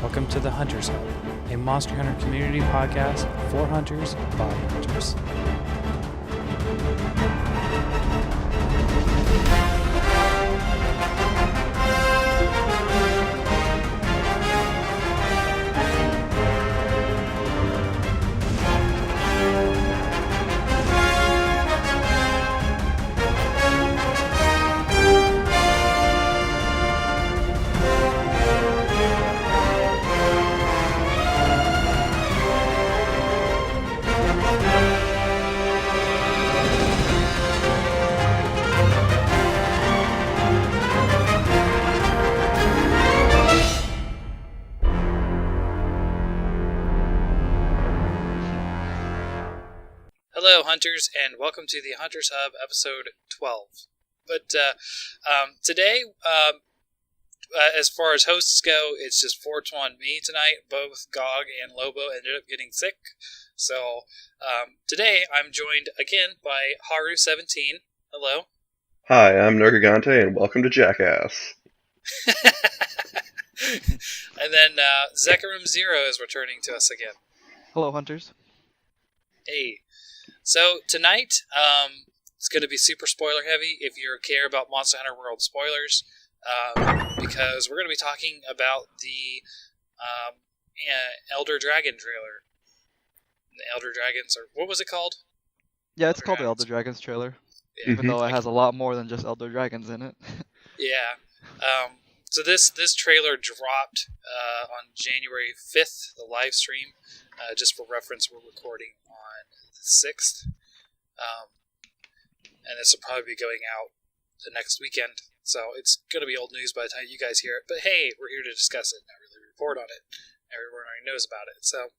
Welcome to the Hunters Hub, a Monster Hunter community podcast for hunters by hunters. Hello, hunters, and welcome to the Hunters Hub, episode 12. But today, as far as hosts go, it's just Fortuan me tonight. Both Gog and Lobo ended up getting sick. So today, I'm joined again by Haru17. Hello. Hi, I'm Nergigante, and welcome to Jackass. And then Zekrom 0 is returning to us again. Hello, hunters. Hey. So tonight, it's going to be super spoiler heavy if you care about Monster Hunter World spoilers, because we're going to be talking about the Elder Dragon trailer. The Elder Dragons, or what was it called? Yeah, it's called the Elder Dragons trailer, Yeah. even though it has a lot more than just Elder Dragons in it. Yeah. So this trailer dropped on January 5th, the live stream. Just for reference, we're recording on the 6th. And this will probably be going out the next weekend. So it's going to be old news by the time you guys hear it. But hey, we're here to discuss it, not really report on it. Everyone already knows about it. So,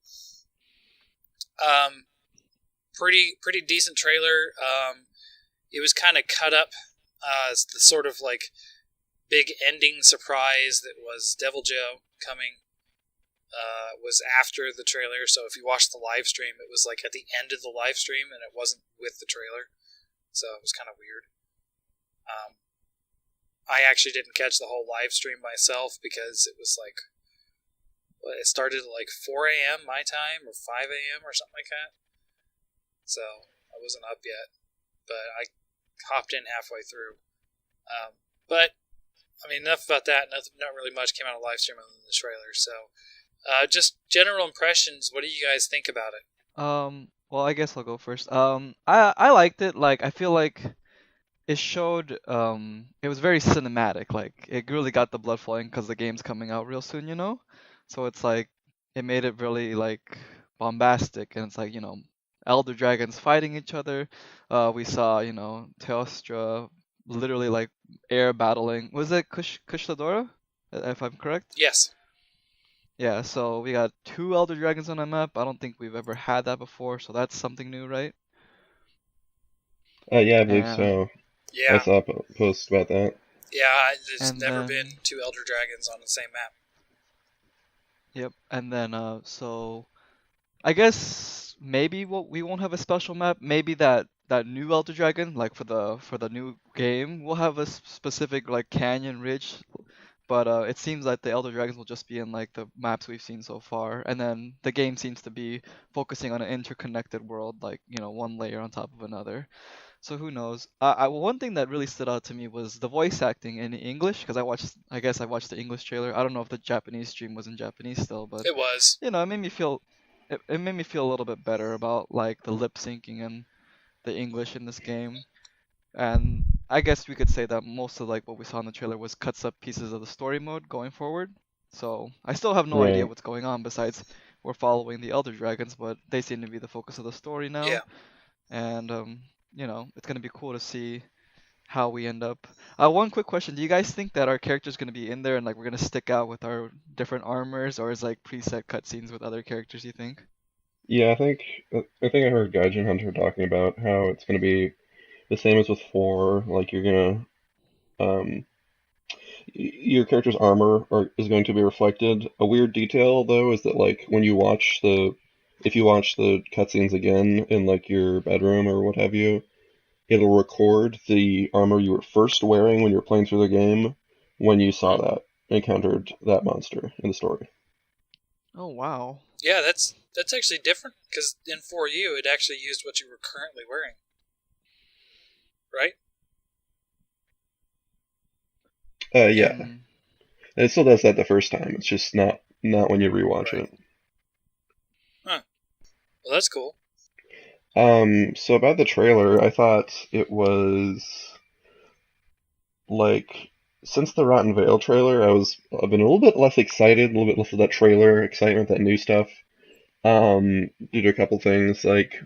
pretty decent trailer. It was kind of cut up as the sort of like big ending surprise that was Devil Joe coming. Was after the trailer, so if you watched the live stream, it was like at the end of the live stream, and it wasn't with the trailer, so it was kind of weird. I actually didn't catch the whole live stream myself because it was like, it started at like 4 a.m. my time, or 5 a.m. or something like that, so I wasn't up yet, but I hopped in halfway through. But, I mean, enough about that. Not really much came out of the live stream other than the trailer, so... just general impressions. What do you guys think about it? Well, I guess I'll go first. I liked it. Like, I feel like it showed, it was very cinematic. Like, it really got the blood flowing because the game's coming out real soon, you know? So it's like, it made it really, like, bombastic. And it's like, Elder Dragons fighting each other. We saw, Teostra literally, like, air battling. Was it Kushtadora? If I'm correct? Yes. Yeah, so we got 2 Elder Dragons on a map. I don't think we've ever had that before, so that's something new, right? Yeah, I believe so. Yeah. I saw a post about that. Yeah, there's And never then- been 2 Elder Dragons on the same map. Yep, and then so I guess maybe we won't have a special map. Maybe that new Elder Dragon, like for the new game, will have a specific like canyon ridge. But it seems like the Elder Dragons will just be in like the maps we've seen so far, and then the game seems to be focusing on an interconnected world, like one layer on top of another. So who knows? One thing that really stood out to me was the voice acting in English, because I guess I watched the English trailer. I don't know if the Japanese stream was in Japanese still, but It was. it made me feel it made me feel a little bit better about like the lip syncing and the English in this game. And I guess we could say that most of like what we saw in the trailer was cuts up pieces of the story mode going forward. So I still have no idea Right. what's going on besides we're following the Elder Dragons, but they seem to be the focus of the story now. Yeah. And it's gonna be cool to see how we end up. One quick question: do you guys think that our character's gonna be in there and like we're gonna stick out with our different armors, or is like preset cutscenes with other characters? You think? Yeah, I think I heard Gaijin Hunter talking about how it's going to be the same as with 4. Like your character's armor is going to be reflected. A weird detail though is that like when you watch if you watch the cutscenes again in like your bedroom or what have you, it'll record the armor you were first wearing when you were playing through the game when you saw that encountered that monster in the story. Oh wow. Yeah, that's actually different because in 4U it actually used what you were currently wearing, right? Yeah. Mm. And it still does that the first time. It's just not when you rewatch Right. it. Huh. Well, that's cool. So about the trailer, I thought it was like since the Rotten Vale trailer, I've been a little bit less excited, a little bit less of that trailer excitement, that new stuff. Due to a couple things, like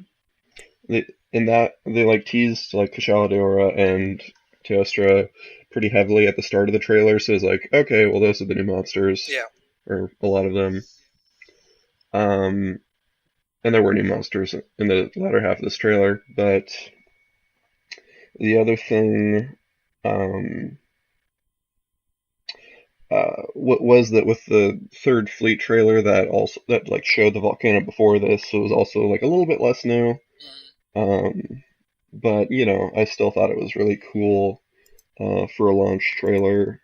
in that they like teased like Kushala Daora and Teostra pretty heavily at the start of the trailer, so it's like, okay, well those are the new monsters, Yeah. or a lot of them. Um, and there were new monsters in the latter half of this trailer, but the other thing, um, what was that with the third fleet trailer that like showed the volcano before this, so it was also like a little bit less new. Mm. Um, but I still thought it was really cool for a launch trailer,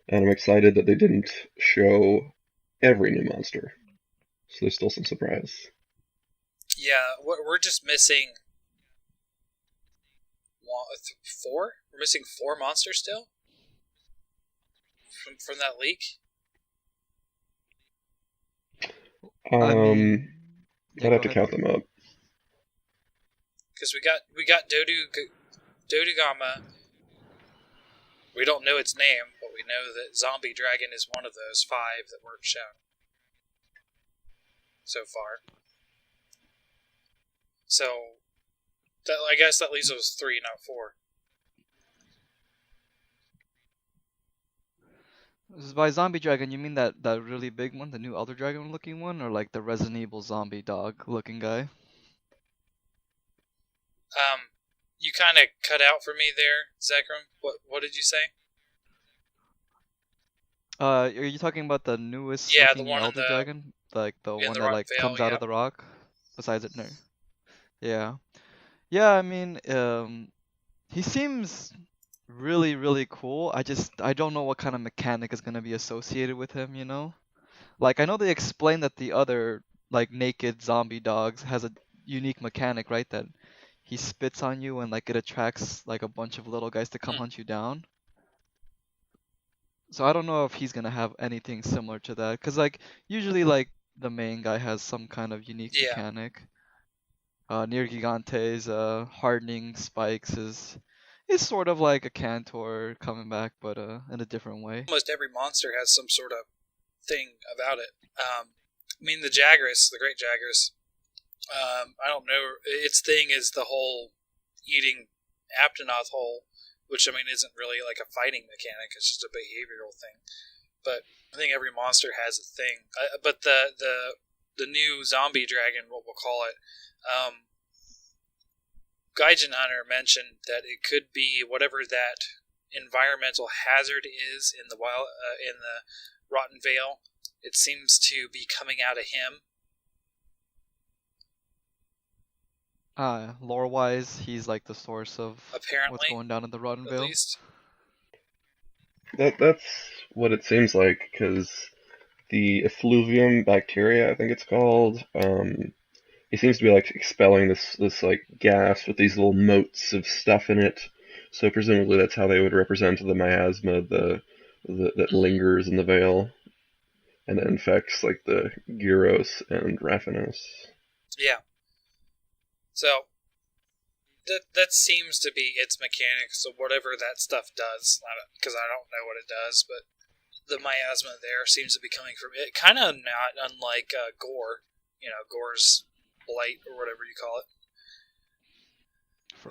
and I'm excited that they didn't show every new monster, so there's still some surprise. Yeah, we're just missing four. We're missing 4 monsters still from that leak. I mean, yeah, I'd go have to ahead. count them up. Because we got Dodugama. We don't know its name, but we know that Zombie Dragon is one of those 5 that weren't shown so far. So, I guess that leaves us 3, not 4. By zombie dragon, you mean that really big one, the new Elder Dragon looking one, or like the Resident Evil zombie dog looking guy? You kind of cut out for me there, Zekrom. What did you say? Are you talking about the newest Yeah, the looking one Elder Dragon? Like the in one the that Rotten like Vale. comes out Yeah. of the rock? Besides it, no. Yeah. Yeah, I mean, he seems really, really cool. I don't know what kind of mechanic is gonna be associated with him, you know? Like I know they explained that the other like naked zombie dogs has a unique mechanic, right? That he spits on you and like it attracts like a bunch of little guys to come hunt you down. So I don't know if he's gonna have anything similar to that, cause like usually like the main guy has some kind of unique Yeah. mechanic. Near Gigante's hardening spikes is sort of like a Cantor coming back, but in a different way. Almost every monster has some sort of thing about it. I mean, the Jagras, the Great Jagras. I don't know. Its thing is the whole eating Aptonoth whole, which I mean isn't really like a fighting mechanic. It's just a behavioral thing. But I think every monster has a thing. But the new zombie dragon, what we'll call it, Gaijin Hunter mentioned that it could be whatever that environmental hazard is in the Rotten Vale. It seems to be coming out of him. Lore-wise, he's like the source of Apparently, what's going down in the Rotten at Vale. least. That's what it seems like, because the effluvium bacteria, I think it's called, it seems to be like expelling this like gas with these little motes of stuff in it. So presumably that's how they would represent the miasma, that lingers in the veil, and that infects like the Gyros and Raphanos. Yeah. So that seems to be its mechanics. So whatever that stuff does, because I don't know what it does, but the miasma there seems to be coming from it. Kind of not unlike Gore. You know, Gore's blight or whatever you call it.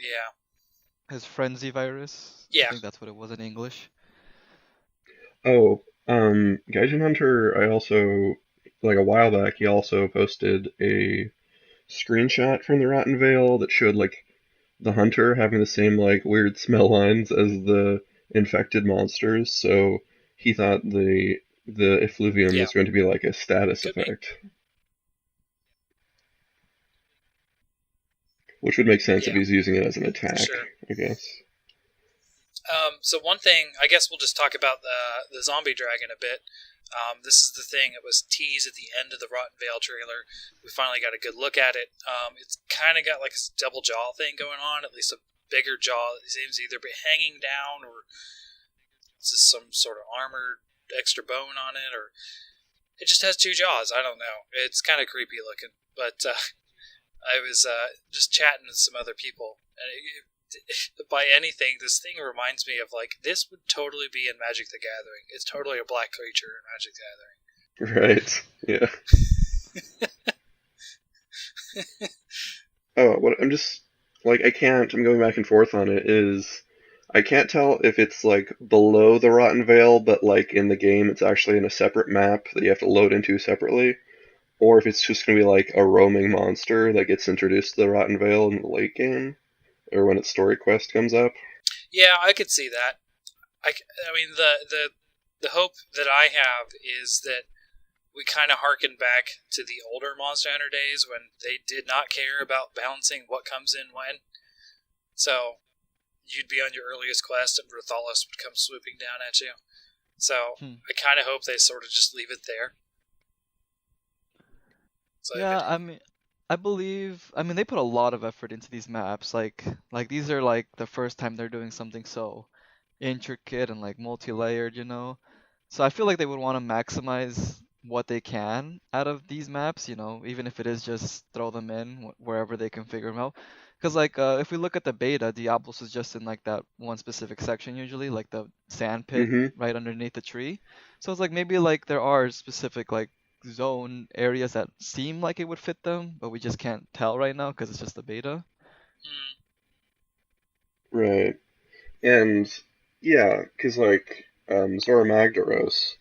Yeah. His frenzy virus. Yeah. I think that's what it was in English. Oh, Gaijin Hunter, I also, like a while back, he also posted a screenshot from the Rotten Vale that showed like the hunter having the same like weird smell lines as the infected monsters, so he thought the effluvium was going to be like a status Could effect. Which would make sense if Yeah. he's using it as an attack, Sure. I guess. So one thing, I guess we'll just talk about the zombie dragon a bit. This is the thing. It was teased at the end of the Rotten Vale trailer. We finally got a good look at it. It's kind of got like a double jaw thing going on, at least a bigger jaw. It seems either be hanging down or it's just some sort of armored extra bone on it, or it just has two jaws. I don't know. It's kind of creepy looking. But I was just chatting with some other people, and by anything, this thing reminds me of like this would totally be in Magic the Gathering. It's totally a black creature in Magic the Gathering. Right. Yeah. Oh, what I'm just like I can't. I'm going back and forth on it. I can't tell if it's like below the Rotten Vale, but like in the game, it's actually in a separate map that you have to load into separately, or if it's just gonna be like a roaming monster that gets introduced to the Rotten Vale in the late game, or when its story quest comes up. Yeah, I could see that. I mean, the hope that I have is that we kind of harken back to the older Monster Hunter days when they did not care about balancing what comes in when. So you'd be on your earliest quest and Rathalos would come swooping down at you. So I kind of hope they sort of just leave it there. So Yeah, I mean, they put a lot of effort into these maps. Like these are like the first time they're doing something so intricate and like multi-layered, you know. So I feel like they would want to maximize what they can out of these maps, you know, even if it is just throw them in wherever they can figure them out. Because like if we look at the beta, Diablos is just in like that one specific section usually, like the sand pit Mm-hmm. right underneath the tree. So it's like maybe like there are specific like zone areas that seem like it would fit them, but we just can't tell right now because it's just the beta. Right. And yeah, because like Zora Magdaros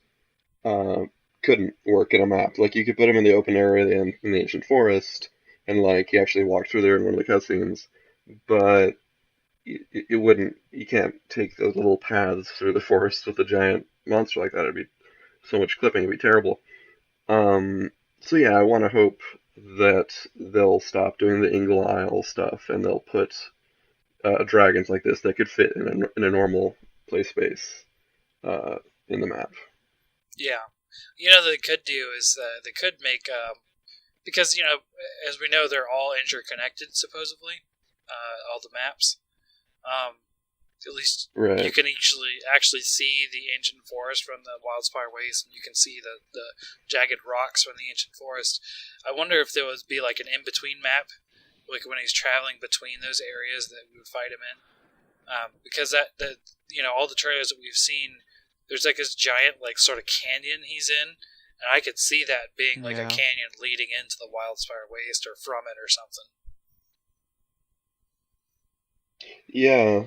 couldn't work in a map. Like you could put him in the open area in the ancient forest, and like he actually walked through there in one of the cutscenes, but it wouldn't. You can't take those little paths through the forest with a giant monster like that. It'd be so much clipping. It'd be terrible. So yeah, I want to hope that they'll stop doing the Ingle Isle stuff and they'll put dragons like this that could fit in a normal play space in the map. yeah. You know, what they could do is they could make, because, you know, as we know, they're all interconnected, supposedly, all the maps. At least Right. you can actually see the ancient forest from the Wildspire Waste, and you can see the jagged rocks from the ancient forest. I wonder if there would be like an in-between map, like when he's traveling between those areas that we would fight him in. Because you know, all the trailers that we've seen, there's like this giant like sort of canyon he's in, and I could see that being like a canyon leading into the Wildspire Waste or from it or something. Yeah,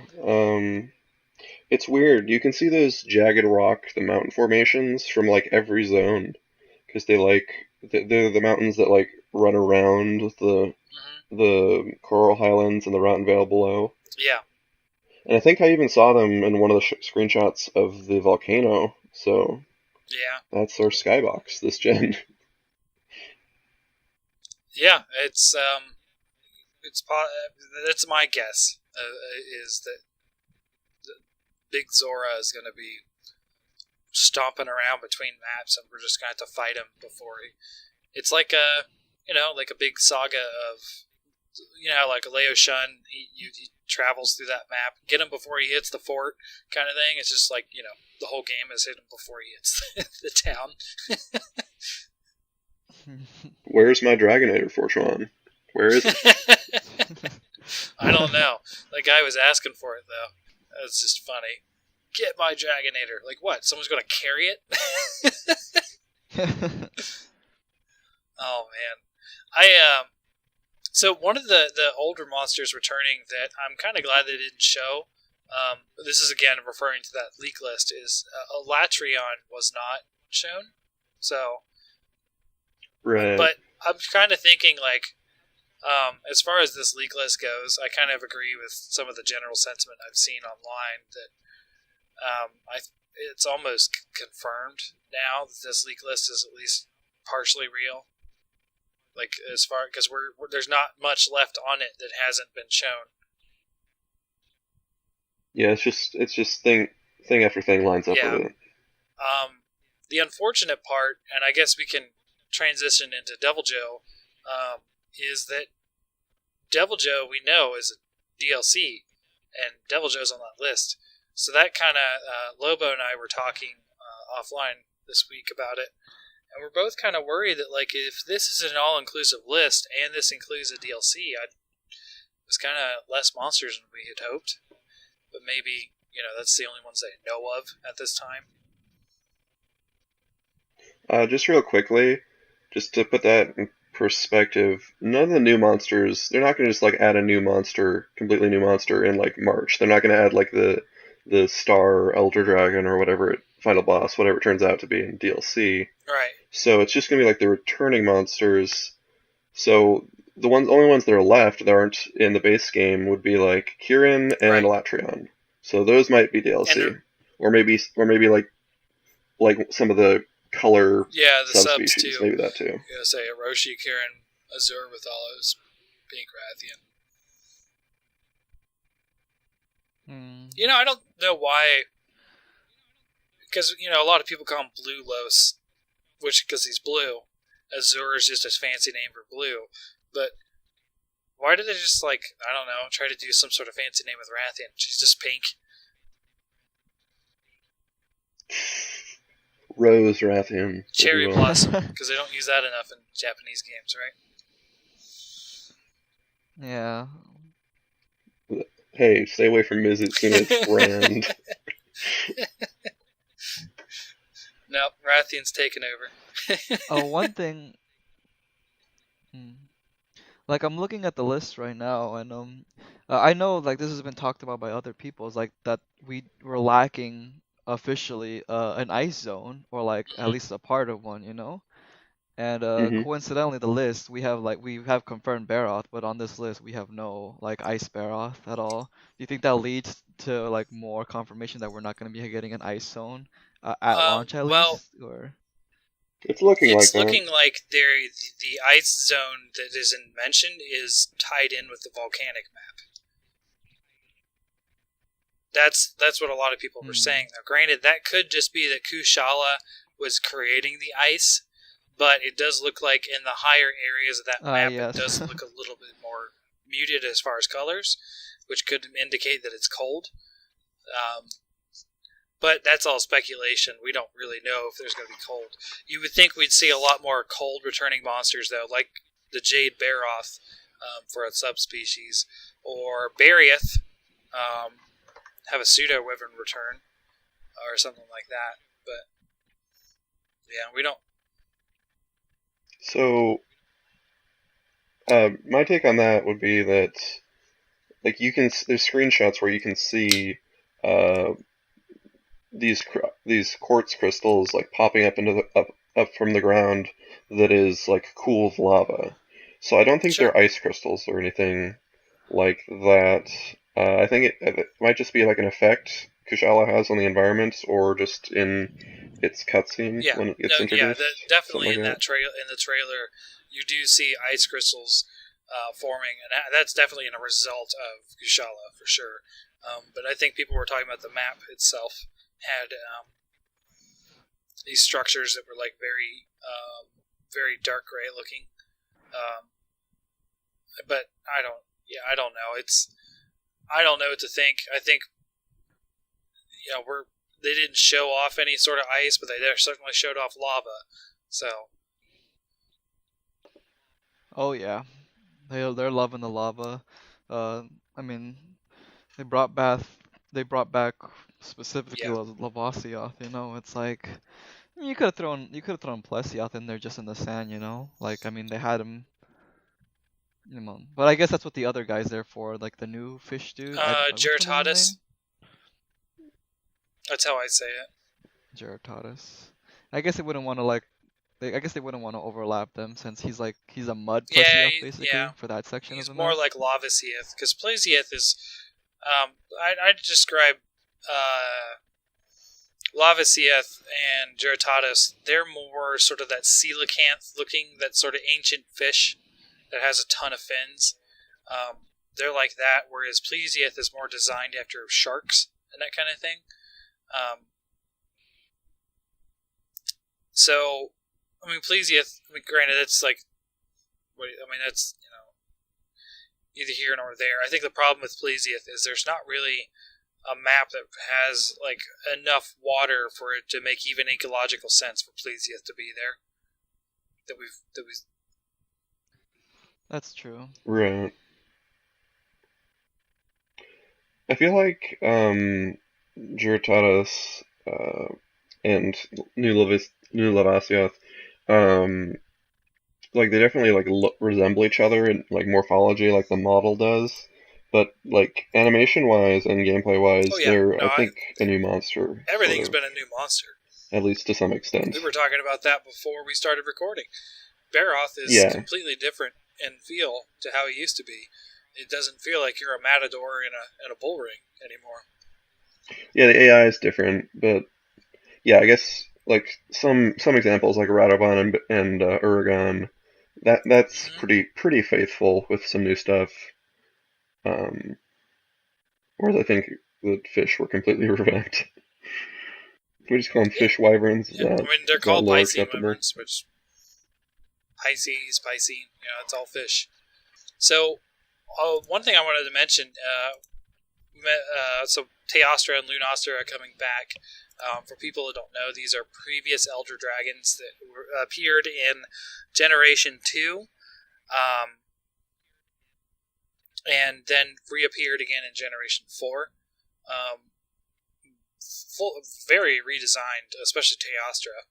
it's weird. You can see those jagged rock, the mountain formations from like every zone, because they're the mountains that like run around the Coral Highlands and the Rotten Vale below. Yeah. And I think I even saw them in one of the screenshots of the volcano. So yeah, that's our skybox this gen. Yeah, that's my guess. Is that Big Zora is going to be stomping around between maps, and we're just going to have to fight him before he. It's like like a big saga of, like Leo Shun. He travels through that map, get him before he hits the fort, kind of thing. It's just like the whole game is hit him before he hits the town. Where's my Dragonator, Fortuan? Where is it? I don't know. That guy was asking for it, though. That's just funny. Get my Dragonator. Like what? Someone's going to carry it? Oh, man. So one of the older monsters returning that I'm kind of glad they didn't show, this is again referring to that leak list, is Elatrion was not shown. So, right. But I'm kind of thinking, like, as far as this leak list goes, I kind of agree with some of the general sentiment I've seen online that it's almost confirmed now that this leak list is at least partially real. Like, as far, because there's not much left on it that hasn't been shown. Yeah, it's just thing after thing lines up with it. The unfortunate part, and I guess we can transition into Devil Joe, is that Devil Joe we know is a DLC, and Devil Joe's on that list. So that kind of Lobo and I were talking offline this week about it, and we're both kind of worried that like if this is an all-inclusive list and this includes a DLC, it's kind of less monsters than we had hoped. But maybe that's the only ones I know of at this time. Just real quickly, just to put that in perspective, none of the new monsters, they're not going to just like add a new monster, completely new monster in like March. They're not going to add like the Star Elder Dragon or whatever final boss, whatever it turns out to be in DLC. Right. So it's just going to be like the returning monsters. So the only ones that are left that aren't in the base game would be like Kirin and Latreon. So those might be DLC, or maybe like some of the color the subspecies, subs too. Maybe that too. Yeah, say Orochi, Kirin, Azure with all those pink Rathian. I don't know why, because a lot of people call him Blue Los, which because he's blue. Azure is just a fancy name for blue, but why did they just I don't know, try to do some sort of fancy name with Rathian? She's just pink. Rose Rathian. Cherry Blossom, because they don't use that enough in Japanese games, right? Yeah. Hey, stay away from Mizutsune brand. Nope, Rathian's taken over. Oh, one thing. Like I'm looking at the list right now, and I know like this has been talked about by other people. It's like that we were lacking officially an ice zone, or like at least a part of one, And coincidentally, the list we have confirmed Barroth, but on this list we have no like ice Barroth at all. Do you think that leads to like more confirmation that we're not going to be getting an ice zone at launch at least? Or it's looking like the ice zone that isn't mentioned is tied in with the volcanic map. That's what a lot of people were saying. Now, granted, that could just be that Kushala was creating the ice. But it does look like in the higher areas of that map, yes. It does look a little bit more muted as far as colors, which could indicate that it's cold. But that's all speculation. We don't really know if there's going to be cold. You would think we'd see a lot more cold returning monsters, though, like the Jade Barroth for a subspecies, or Barioth have a pseudo-wyvern return, or something like that. But, yeah, we don't. So, my take on that would be that, like, there's screenshots where you can see these quartz crystals like popping up up from the ground that is like cool lava. So I don't think they're ice crystals or anything like that. I think it might just be like an effect Kushala has on the environment, or just in its cutscene when it gets introduced. Yeah, definitely in that trailer, you do see ice crystals forming, and that's definitely a result of Kushala for sure. But I think people were talking about the map itself had these structures that were like very, very dark gray looking. But I don't know. I don't know what to think. I think they didn't show off any sort of ice, but they certainly showed off lava. So. Oh yeah, they're loving the lava. I mean, they brought back specifically Lavasioth. It's like you could have thrown Plesioth in there just in the sand. Like I mean they had him. But I guess that's what the other guy's there for, like the new fish dude. Geratatus. That's how I say it. Geratatus. I guess they wouldn't want to overlap them since he's a mud Plesioth basically for that section. He's of the more map. like Lavasioth, because Plesioth is. I'd describe Lavasioth and Geratatus. They're more sort of that coelacanth looking, that sort of ancient fish that has a ton of fins. They're like that, whereas Plesioth is more designed after sharks and that kind of thing. So, I mean, Plesieth. I mean, granted, it's like, that's either here nor there. I think the problem with Plesieth is there's not really a map that has like enough water for it to make even ecological sense for Plesieth to be there. That's true. Right. I feel like Giratadas and New Lavasioth, um, like they definitely like resemble each other in like morphology, like the model does. But like animation wise and gameplay wise, Oh yeah, they're no, I think a new monster, everything's sort of, been a new monster. at least to some extent. We were talking about that before we started recording. Baroth is Yeah. completely different in feel to how he used to be. It doesn't feel like you're a matador in a bull ring anymore. Yeah, the AI is different, but yeah, I guess like some examples like Radovan and Uragan, that's pretty faithful with some new stuff. Whereas I think the fish were completely revamped. We just call them fish wyverns. Yeah. I mean, they're Is that called lore Piscine acceptable? wyverns, which Piscine, it's all fish. So, one thing I wanted to mention, so Teostra and Lunastra are coming back. For people who don't know, these are previous Elder Dragons that appeared in Generation 2, and then reappeared again in Generation 4. Very redesigned, especially Teostra.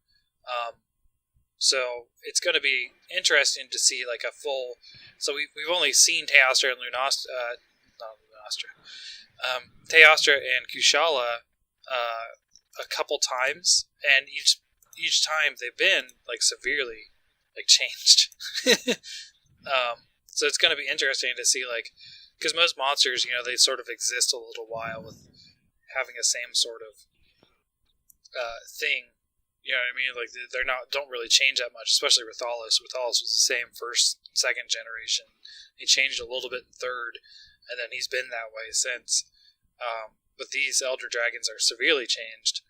So it's going to be interesting to see like a full. So we've only seen Teostra and Lunastra, not Lunastra, Teostra and Kushala a couple times, and each time they've been like severely like changed. So it's going to be interesting to see like because most monsters, they sort of exist a little while with having the same sort of thing. You know what I mean? Like don't really change that much, especially Rathalos. Rathalos was the same first, second generation. He changed a little bit in third, and then he's been that way since. But these Elder Dragons are severely changed.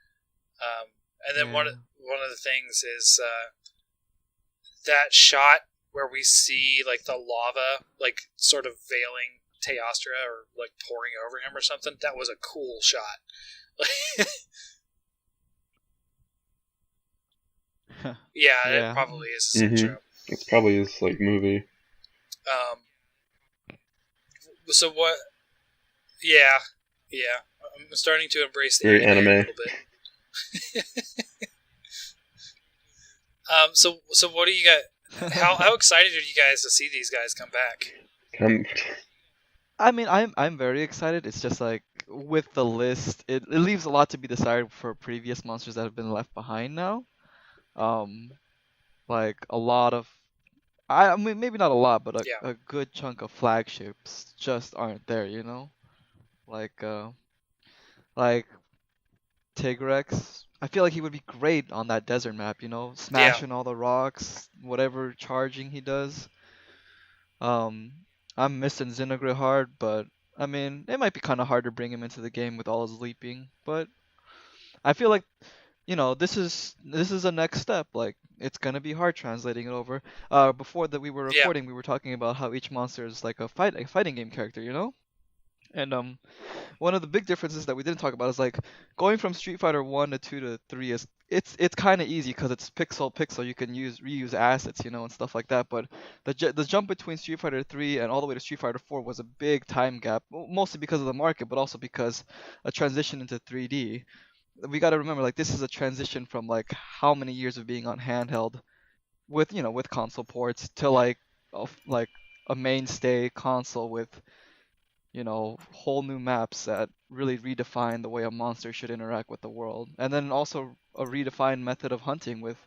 And then one of the things is that shot where we see like the lava like sort of veiling Teostra or like pouring over him or something. That was a cool shot. Yeah, it probably is his intro. It's probably his like movie. So what? Yeah. I'm starting to embrace the Very anime a anime. little bit. So what do you got? How excited are you guys to see these guys come back? I mean, I'm very excited. It's just like with the list, it leaves a lot to be desired for previous monsters that have been left behind now. Like a lot of, I mean maybe not a lot, but a good chunk of flagships just aren't there. Like Tigrex. I feel like he would be great on that desert map. Smashing all the rocks, whatever charging he does. I'm missing Zinogre hard, but I mean, it might be kind of hard to bring him into the game with all his leaping. But I feel like, this is a next step. Like it's gonna be hard translating it over. Before that we were recording, we were talking about how each monster is like a fighting game character, And one of the big differences that we didn't talk about is like going from Street Fighter 1 to 2 to 3 is it's kind of easy because it's pixel. You can reuse assets, and stuff like that. But the jump between Street Fighter 3 and all the way to Street Fighter 4 was a big time gap, mostly because of the market, but also because a transition into 3D. We got to remember like this is a transition from like how many years of being on handheld with with console ports to like a mainstay console with whole new maps that really redefine the way a monster should interact with the world. And then also a redefined method of hunting with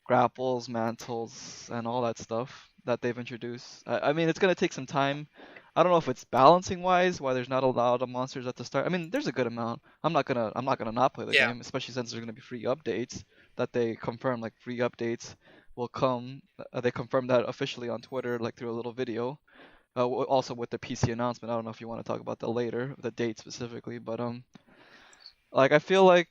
grapples, mantles, and all that stuff that they've introduced. I mean, it's going to take some time. I don't know if it's balancing wise why there's not a lot of monsters at the start. I mean, there's a good amount. I'm not gonna not play the game, especially since there's gonna be free updates that they confirm. Like free updates will come. They confirmed that officially on Twitter, like through a little video. Also with the PC announcement. I don't know if you want to talk about that later, the date specifically, but like I feel like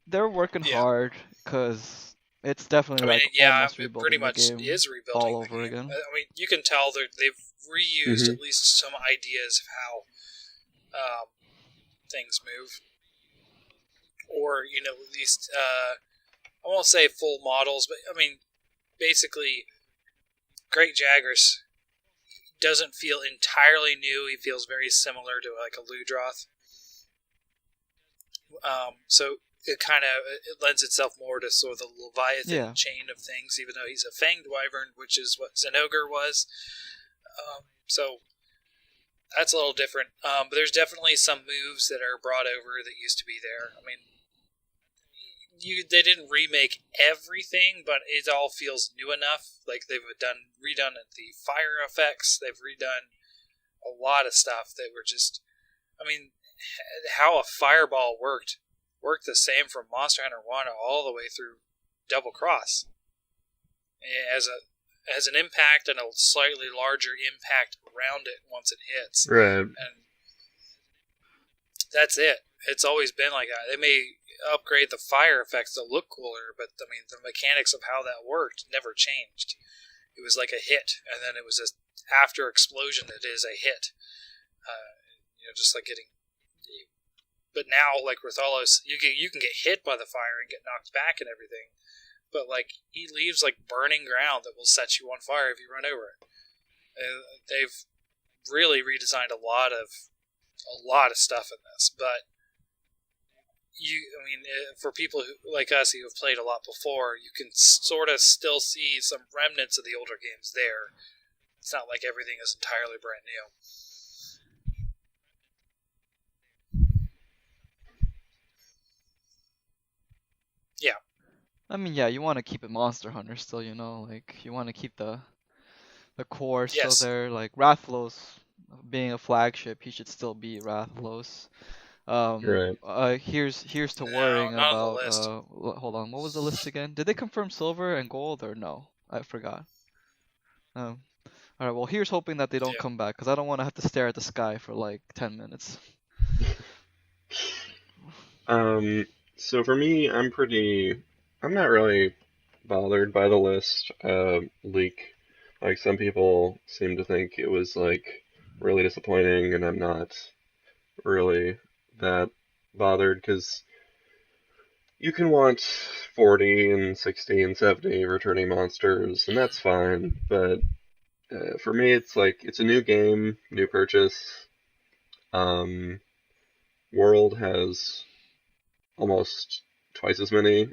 they're working hard because It's definitely I mean, like yeah, almost it pretty rebuilding the much game is rebuilding all the over game. again. I mean, you can tell they've reused Hmm. at least some ideas of how things move, or at least I won't say full models, but I mean, basically, Great Jagras doesn't feel entirely new. He feels very similar to like a Ludroth. So it lends itself more to sort of the Leviathan Yeah. chain of things, even though he's a fanged wyvern, which is what Zenogre was. So that's a little different. But there's definitely some moves that are brought over that used to be there. I mean, they didn't remake everything, but it all feels new enough. Like they've redone the fire effects. They've redone a lot of stuff that were just. I mean, how a fireball worked the same from Monster Hunter 1 all the way through Double Cross. As an impact and a slightly larger impact around it once it hits. Right. And that's it. It's always been like that. They may upgrade the fire effects to look cooler, but I mean the mechanics of how that worked never changed. It was like a hit, and then it was just after explosion it is a hit. Just like getting. But now, like with Thalos, you can get hit by the fire and get knocked back and everything. But like he leaves like burning ground that will set you on fire if you run over it. They've really redesigned a lot of stuff in this, but for people who like us who have played a lot before, you can sort of still see some remnants of the older games there. It's not like everything is entirely brand new. Yeah. I mean, yeah, you want to keep it Monster Hunter still, like you want to keep the core still Yes. there. Like Rathalos being a flagship, he should still be Rathalos. Right. Here's to No, worrying not on the about. list. Hold on, what was the list again? Did they confirm silver and gold or no? I forgot. All right. Well, here's hoping that they don't Yeah. come back because I don't want to have to stare at the sky for like 10 minutes. So for me, I'm not really bothered by the list leak. Like some people seem to think it was like really disappointing, and I'm not really that bothered because you can want 40 and 60 and 70 returning monsters, and that's fine. But for me, it's like it's a new game, new purchase. World has almost twice as many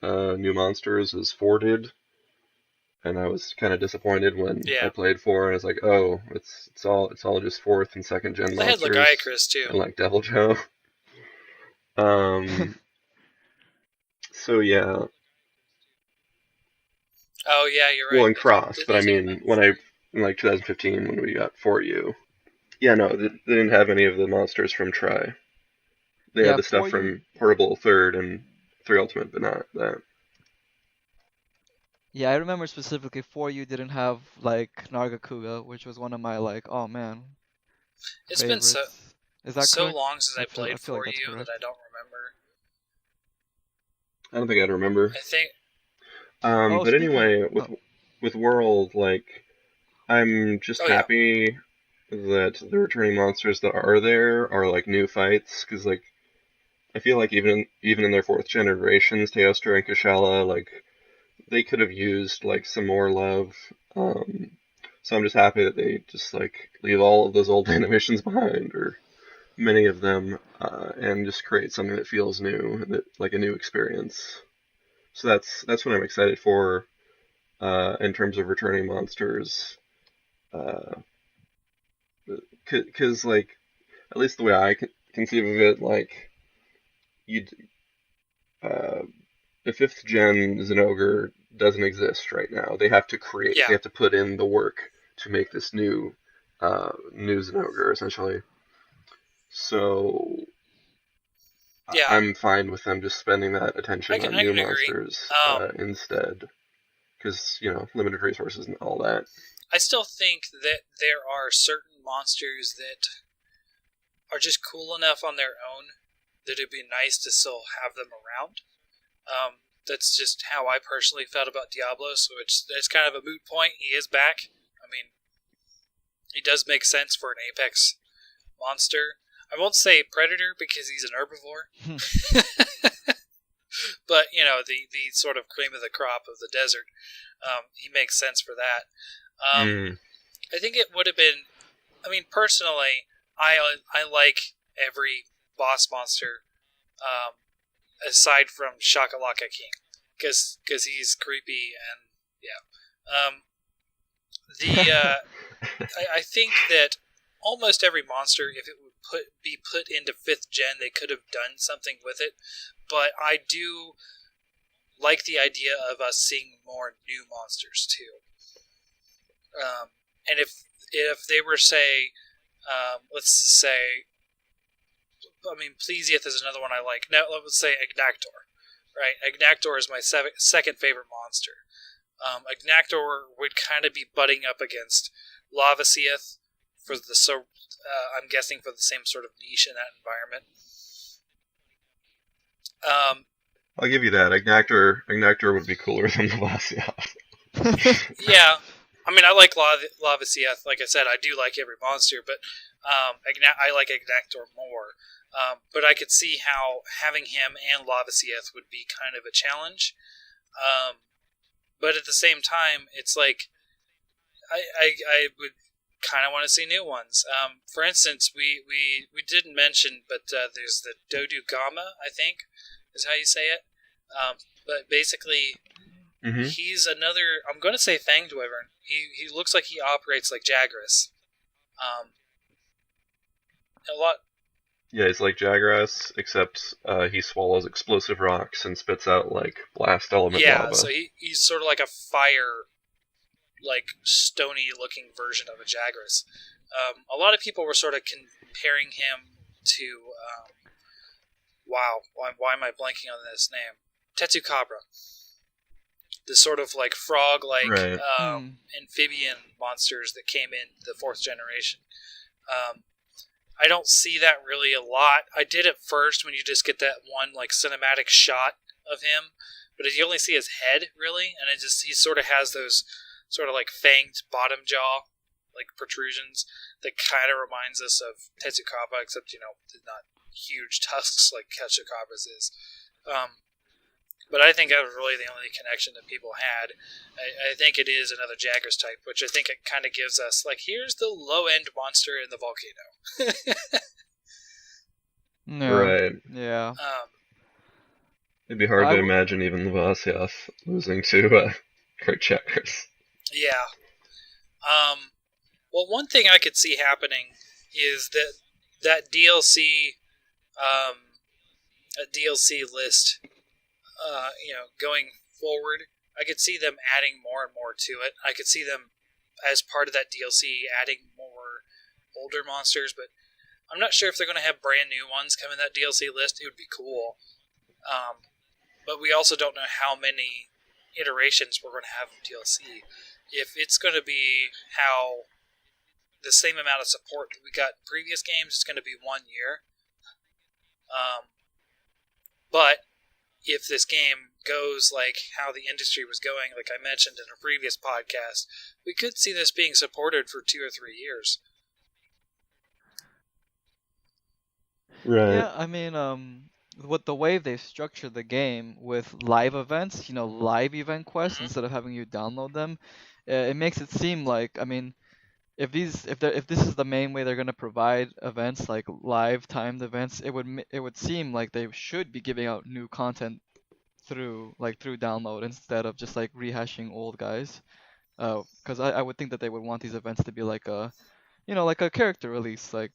new monsters as 4 did, and I was kind of disappointed when I played 4, and I was like, oh, it's all just 4th and 2nd gen They had monsters. Lagiacrus too. And like Devil Joe. So yeah. Oh yeah, you're right. Well, in Cross, but I mean, in like 2015 when we got 4U. Yeah, no, they didn't have any of the monsters from Tri. They had the stuff from Portable 3rd and 3 Ultimate, but not that. Yeah, I remember specifically 4U didn't have like Nargacuga, which was one of my like, oh man. It's favorites. been Is that so correct? long since I played like 4U that I don't remember. I don't think I'd remember. I think. But anyway, with World, like, I'm just happy that the returning monsters that are there are like new fights, because like I feel like even in their 4th generations, Teostra and Kushala, like they could have used like some more love. So I'm just happy that they just like leave all of those old animations behind, or many of them, and just create something that feels new, that like a new experience. So that's what I'm excited for in terms of returning monsters. Because like at least the way I conceive of it, like the 5th gen Zenogre doesn't exist right now. They have to create. They have to put in the work to make this new Zenogre essentially. So I'm fine with them just spending that attention on new monsters instead, because limited resources and all that. I still think that there are certain monsters that are just cool enough on their own that it'd be nice to still have them around. that's just how I personally felt about Diablos, which that's kind of a moot point. He is back. I mean, he does make sense for an Apex monster. I won't say predator because he's an herbivore, but the sort of cream of the crop of the desert. He makes sense for that. I think it would have been. I mean, personally, I like every boss monster, aside from Shakalaka King, because he's creepy and I think that almost every monster, if it would be put into 5th gen, they could have done something with it. But I do like the idea of us seeing more new monsters too. And if they were let's say, I mean, Plesieth is another one I like. Now let's say Agnactor, right? Agnactor is my second favorite monster. Agnactor would kind of be butting up against Lavasieth for I'm guessing for the same sort of niche in that environment. I'll give you that. Agnactor would be cooler than Lavasieth. Yeah. I mean, I like Lavasieth. Like I said, I do like every monster, but I like Agnactor more. But I could see how having him and Lavasieth would be kind of a challenge. But at the same time, it's like I would kind of want to see new ones. For instance, we didn't mention, but there's the Dodu Gama, I think, is how you say it. But basically, he's another. I'm going to say Fanged Wyvern. He looks like he operates like Jagras. A lot. Yeah, he's like Jagras, except he swallows explosive rocks and spits out like blast element lava. Yeah, so he's sort of like a fire, like stony looking version of a Jagras. A lot of people were sort of comparing him to why am I blanking on this name? Tetsukabra. The sort of like frog like Right. Amphibian monsters that came in the 4th generation. I don't see that really a lot. I did at first when you just get that one like cinematic shot of him, but you only see his head really, and he sort of has those sort of like fanged bottom jaw like protrusions that kind of reminds us of Tetsukaba, except not huge tusks like Tetsukaba's is. But I think that was really the only connection that people had. I think it is another Jagras type, which I think it kind of gives us, like, here's the low-end monster in the volcano. No. Right. Yeah. It'd be hard to imagine even Lavasieth losing to Great Jagras. Yeah. Well, one thing I could see happening is that DLC, a DLC list, going forward, I could see them adding more and more to it. I could see them, as part of that DLC, adding more older monsters, but I'm not sure if they're going to have brand new ones come in that DLC list. It would be cool. But we also don't know how many iterations we're going to have of DLC. If it's going to be how the same amount of support that we got in previous games, it's going to be 1 year. But if this game goes like how the industry was going, like I mentioned in a previous podcast, we could see this being supported for 2 or 3 years. Right. Yeah, I mean, with the way they structured the game with live events, live event quests instead of having you download them, it makes it seem like, I mean, if this is the main way they're gonna provide events like live timed events, it would seem like they should be giving out new content through download instead of just like rehashing old guys. Because I would think that they would want these events to be like a like a character release, like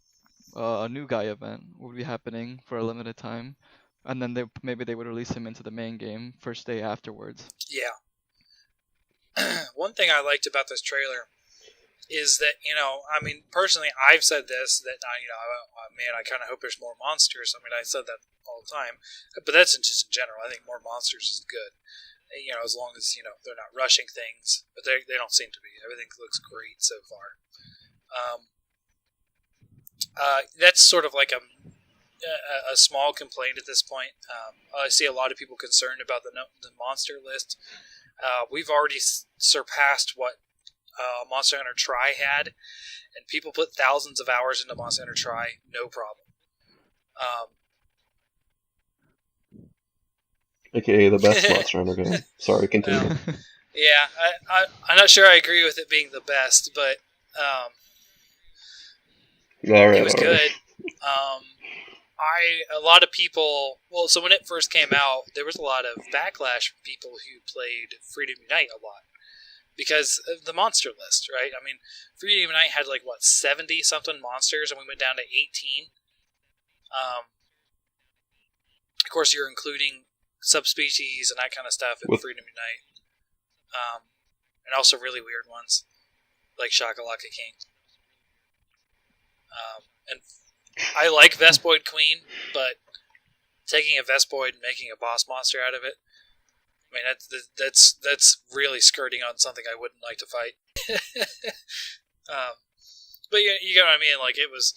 a new guy event would be happening for a limited time, and then maybe they would release him into the main game first day afterwards. Yeah. One thing I liked about this trailer is that, I mean, personally, I've said this, that, man, I kind of hope there's more monsters. I mean, I said that all the time, but that's just in general. I think more monsters is good, as long as, they're not rushing things, but they don't seem to be. Everything looks great so far. That's sort of like a a small complaint at this point. I see a lot of people concerned about the monster list. We've already surpassed what Monster Hunter Tri had, and people put thousands of hours into Monster Hunter Tri, no problem. AKA the best Monster Hunter game. Sorry, continue. Yeah, I'm not sure I agree with it being the best, but it was good. A lot of people, so when it first came out, there was a lot of backlash from people who played Freedom Unite a lot because of the monster list, right? I mean, Freedom Unite had 70 something monsters, and we went down to 18. Of course, you're including subspecies and that kind of stuff in Freedom Unite, and also really weird ones like Shakalaka King. And I like Vespoid Queen, but taking a Vespoid and making a boss monster out of it, I mean, that's really skirting on something I wouldn't like to fight. But you get what I mean. It was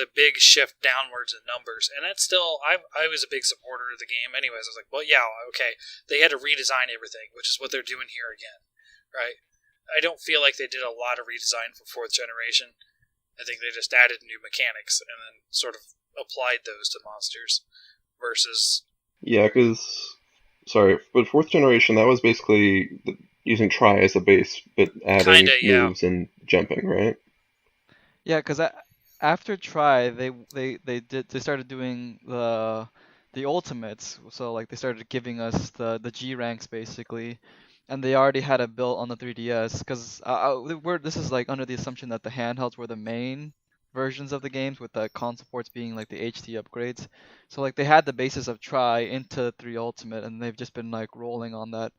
a big shift downwards in numbers, and that's still I was a big supporter of the game. Anyways, I was like, well, yeah, okay, they had to redesign everything, which is what they're doing here again, right? I don't feel like they did a lot of redesign for 4th generation. I think they just added new mechanics and then sort of applied those to monsters versus... Yeah, because... Sorry, but 4th generation, that was basically using Tri as a base, but adding moves and jumping, right? Yeah, because after Tri, they started doing the ultimates, so they started giving us the G ranks basically, and they already had it built on the 3DS. Because this is under the assumption that the handhelds were the main versions of the games, with the console ports being the HD upgrades. So they had the basis of Tri into 3 Ultimate, and they've just been rolling on that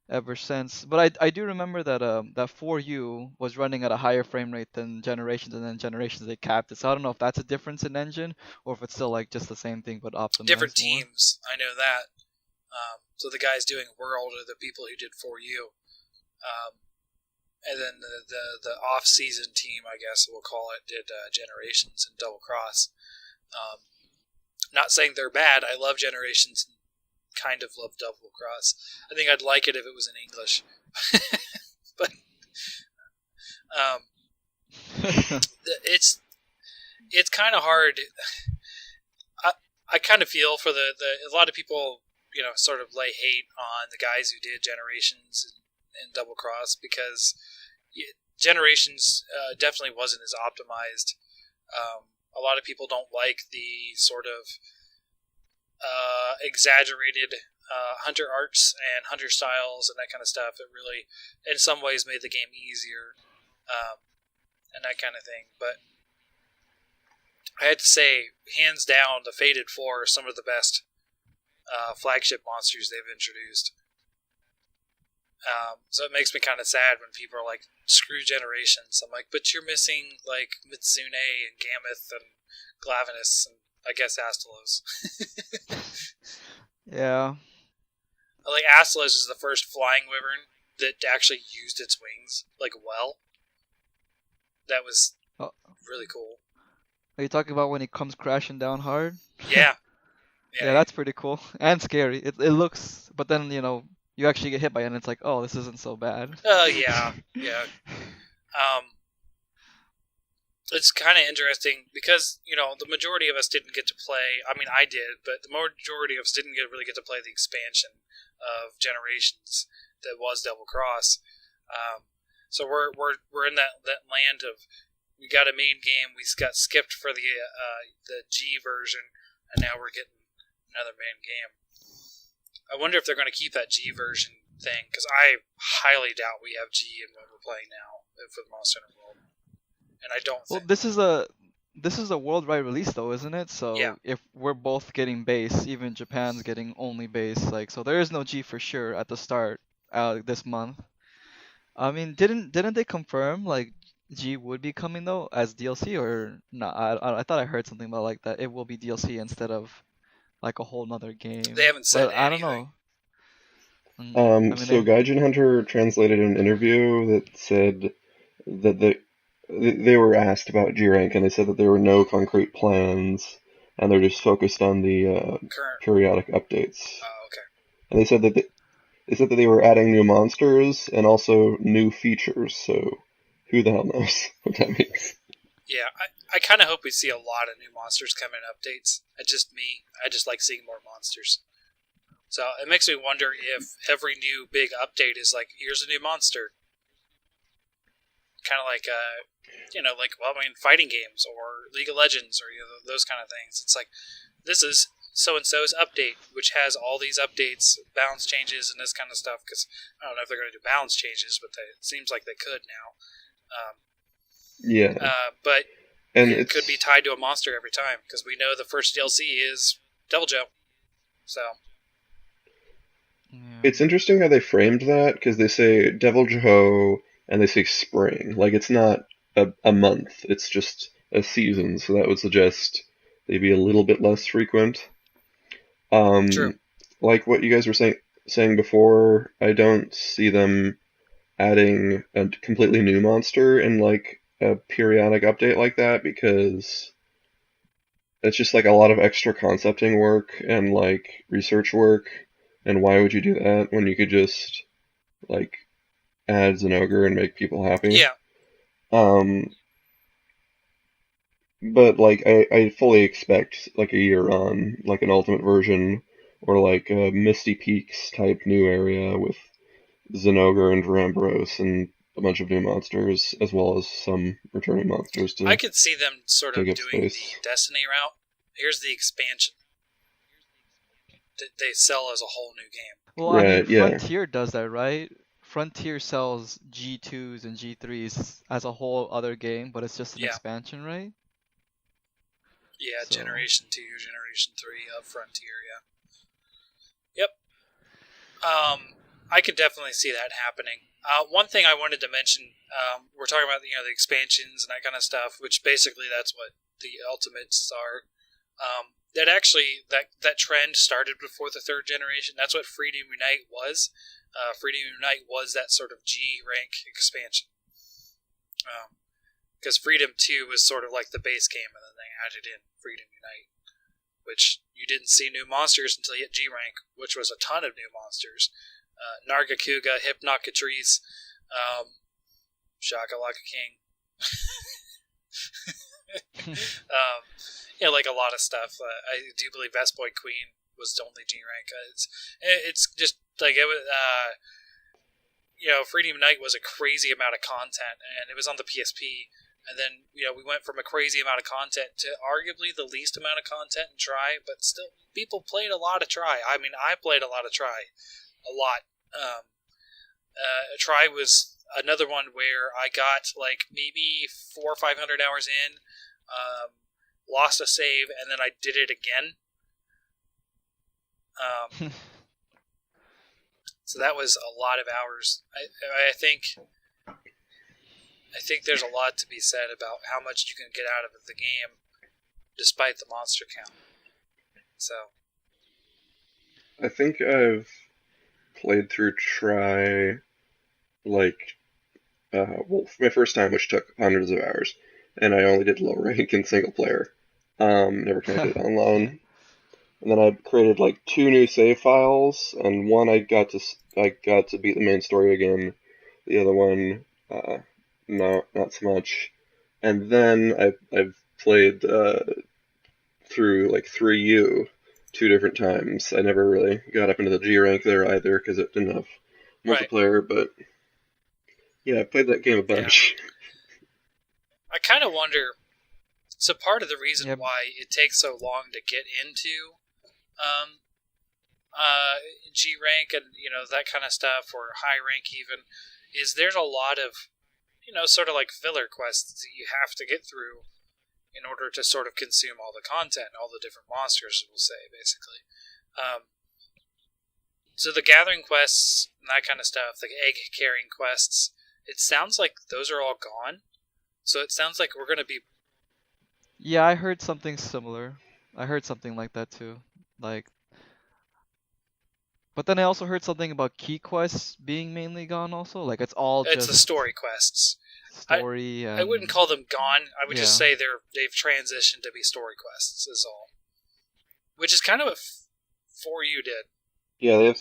ever since. But I do remember that that 4U was running at a higher frame rate than Generations, and then Generations they capped it. So I don't know if that's a difference in engine or if it's still just the same thing but optimized. Different teams, I know that. So the guys doing World are the people who did 4U. And then the off-season team, I guess we'll call it, did Generations and Double Cross. Not saying they're bad. I love Generations and kind of love Double Cross. I think I'd like it if it was in English. But it's kind of hard. I kind of feel for a lot of people, sort of lay hate on the guys who did Generations and Double Cross, because Generations definitely wasn't as optimized. A lot of people don't like the sort of exaggerated hunter arts and hunter styles and that kind of stuff. It really, in some ways, made the game easier and that kind of thing. But I had to say, hands down, the Fated 4 are some of the best flagship monsters they've introduced. So it makes me kind of sad when people are like, screw Generations. I'm like, but you're missing Mitsune and Gameth and Glavenus and I guess Astalos. Yeah. Astalos is the first flying wyvern that actually used its wings well. That was really cool. Are you talking about when he comes crashing down hard? Yeah. Yeah, that's pretty cool and scary. It looks, but then you actually get hit by it, and it's like, oh, this isn't so bad. Yeah. It's kind of interesting because, the majority of us didn't get to play. I mean, I did, but the majority of us didn't really get to play the expansion of Generations that was Double Cross. So we're in that land of, we got a main game, we got skipped for the G version, and now we're getting another main game. I wonder if they're going to keep that G version thing, because I highly doubt we have G in what we're playing now for the Monster Hunter World. And I don't think... Well, this is a worldwide release, though, isn't it? So yeah. If we're both getting base, even Japan's getting only base, so there is no G for sure at the start this month. I mean, didn't they confirm G would be coming though as DLC or not? I thought I heard something about that it will be DLC instead of a whole nother game. They haven't said anything. I don't know. So Gaijin Hunter translated an interview that said that they were asked about G rank, and they said that there were no concrete plans and they're just focused on the Current. periodic updates. Oh, okay. And they said that they were adding new monsters and also new features. So who the hell knows what that means? Yeah, I kind of hope we see a lot of new monsters come in updates. I just like seeing more monsters. So it makes me wonder if every new big update is like, here's a new monster. Kind of like, fighting games or League of Legends or those kind of things. It's like, this is so-and-so's update, which has all these updates, balance changes, and this kind of stuff. Because I don't know if they're going to do balance changes, but it seems like they could now. But and it could be tied to a monster every time, because we know the first DLC is Devil Joe. So it's interesting how they framed that, because they say Devil Joe and they say spring. Like, it's not a month, it's just a season, so that would suggest they'd be a little bit less frequent. True. Like what you guys were saying before, I don't see them adding a completely new monster in like a periodic update like that, because it's just like a lot of extra concepting work and like research work, and why would you do that when you could just like add Zenogre and make people happy? Yeah. But like I fully expect like a year on like an ultimate version or like a Misty Peaks type new area with Zenogre and Drambros and a bunch of new monsters, as well as some returning monsters to I could see them sort of take doing up space. the Destiny route. Here's the expansion that they sell as a whole new game. Well, I mean, Right, yeah. Frontier does that, right? Frontier sells G2s and G3s as a whole other game, but it's just an expansion, right? Yeah, So- Generation 2, Generation 3 of Frontier, yeah. Yep. I could definitely see that happening. One thing I wanted to mention, we're talking about the expansions and that kind of stuff, which basically that's what the Ultimates are. That trend started before the third generation. That's what Freedom Unite was. Freedom Unite was that sort of G rank expansion. Because Freedom 2 was sort of like the base game, and then they added in Freedom Unite, which you didn't see new monsters until you hit G rank, which was a ton of new monsters. Nargacuga, Hypnocatrice, Shakalaka King. Like a lot of stuff. I do believe Vespoid Queen was only G rank. It's just like it was. Freedom Unite was a crazy amount of content, and it was on the PSP. And then we went from a crazy amount of content to arguably the least amount of content in Try, but still people played a lot of Try. I mean, I played a lot of Try, a lot. Try was another one where I got like maybe 400 or 500 hours in. Lost a save, and then I did it again. So that was a lot of hours. I think there's a lot to be said about how much you can get out of the game, despite the monster count. So I think I've played through Try like my first time, which took hundreds of hours, and I only did low rank in single player. Never tried it online. And then I created like 2 new save files, and one I got to beat the main story again. The other one, not so much. And then I've played through like 3U 2 different times. I never really got up into the G rank there either because it didn't have multiplayer. Right. But yeah, I played that game a bunch. Yeah. I kind of wonder. So part of the reason why it takes so long to get into G rank and that kind of stuff, or high rank even, is there's a lot of sort of like filler quests that you have to get through in order to sort of consume all the content, all the different monsters, we'll say, basically. So the gathering quests and that kind of stuff, the egg carrying quests, it sounds like those are all gone. So it sounds like we're going to be... Yeah, I heard something similar. I heard something like that too. But then I also heard something about key quests being mainly gone also. Like it's the story quests. Story. I wouldn't call them gone. I would just say they've transitioned to be story quests is all. which is kind of what 4U did. Yeah,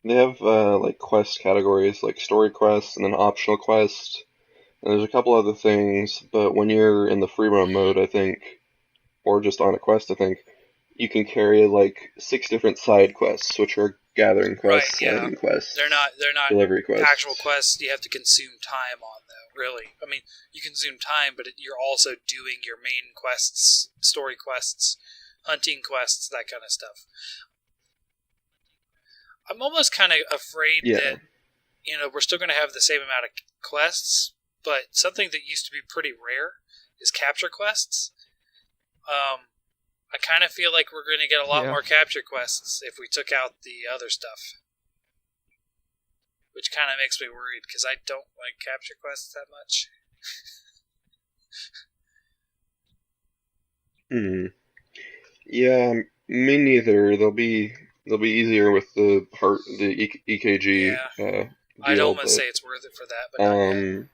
they have like quest categories, like story quests and then optional quests. And there's a couple other things, but when you're in the free roam mode, I think, or just on a quest, I think, you can carry like 6 different side quests, which are gathering Right, quests, yeah. landing quests, They're not delivery quests. actual quests you have to consume time on, though, really. I mean, you consume time, but you're also doing your main quests, story quests, hunting quests, that kind of stuff. I'm almost kind of afraid that, we're still going to have the same amount of quests, but something that used to be pretty rare is capture quests. I kind of feel like we're going to get a lot more capture quests if we took out the other stuff. Which kind of makes me worried, because I don't like capture quests that much. Yeah, me neither. They'll be easier with the EKG deal. I'd almost say it's worth it for that, but not yet.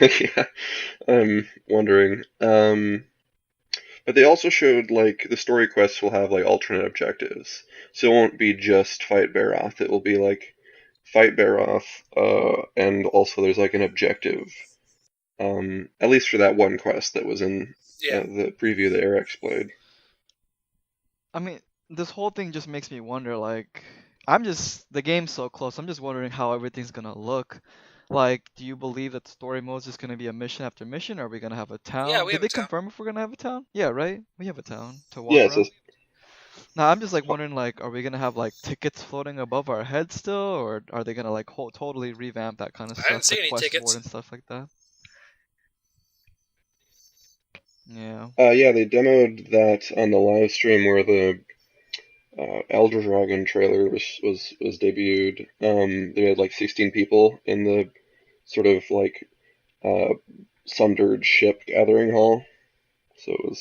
Yeah, I'm wondering. But they also showed like the story quests will have like alternate objectives, so it won't be just fight Baroth. It will be like fight Baroth, and also there's like an objective. At least for that one quest that was in the preview that Eric's played. I mean, this whole thing just makes me wonder, like, the game's so close, I'm just wondering how everything's gonna look. Like, do you believe that the story mode is just gonna be a mission after mission, or are we gonna have a town? Yeah, we Did have they a town. confirm if we're gonna have a town? Yeah, right? We have a town to walk around. Now, I'm just like wondering, like, are we gonna have like tickets floating above our heads still, or are they gonna like totally revamp that kind of stuff, I didn't see the any quest tickets. board and stuff like that? Yeah. Yeah, they demoed that on the live stream where the Elder Dragon trailer was debuted. They had like 16 people in the sort of like sundered ship gathering hall, so it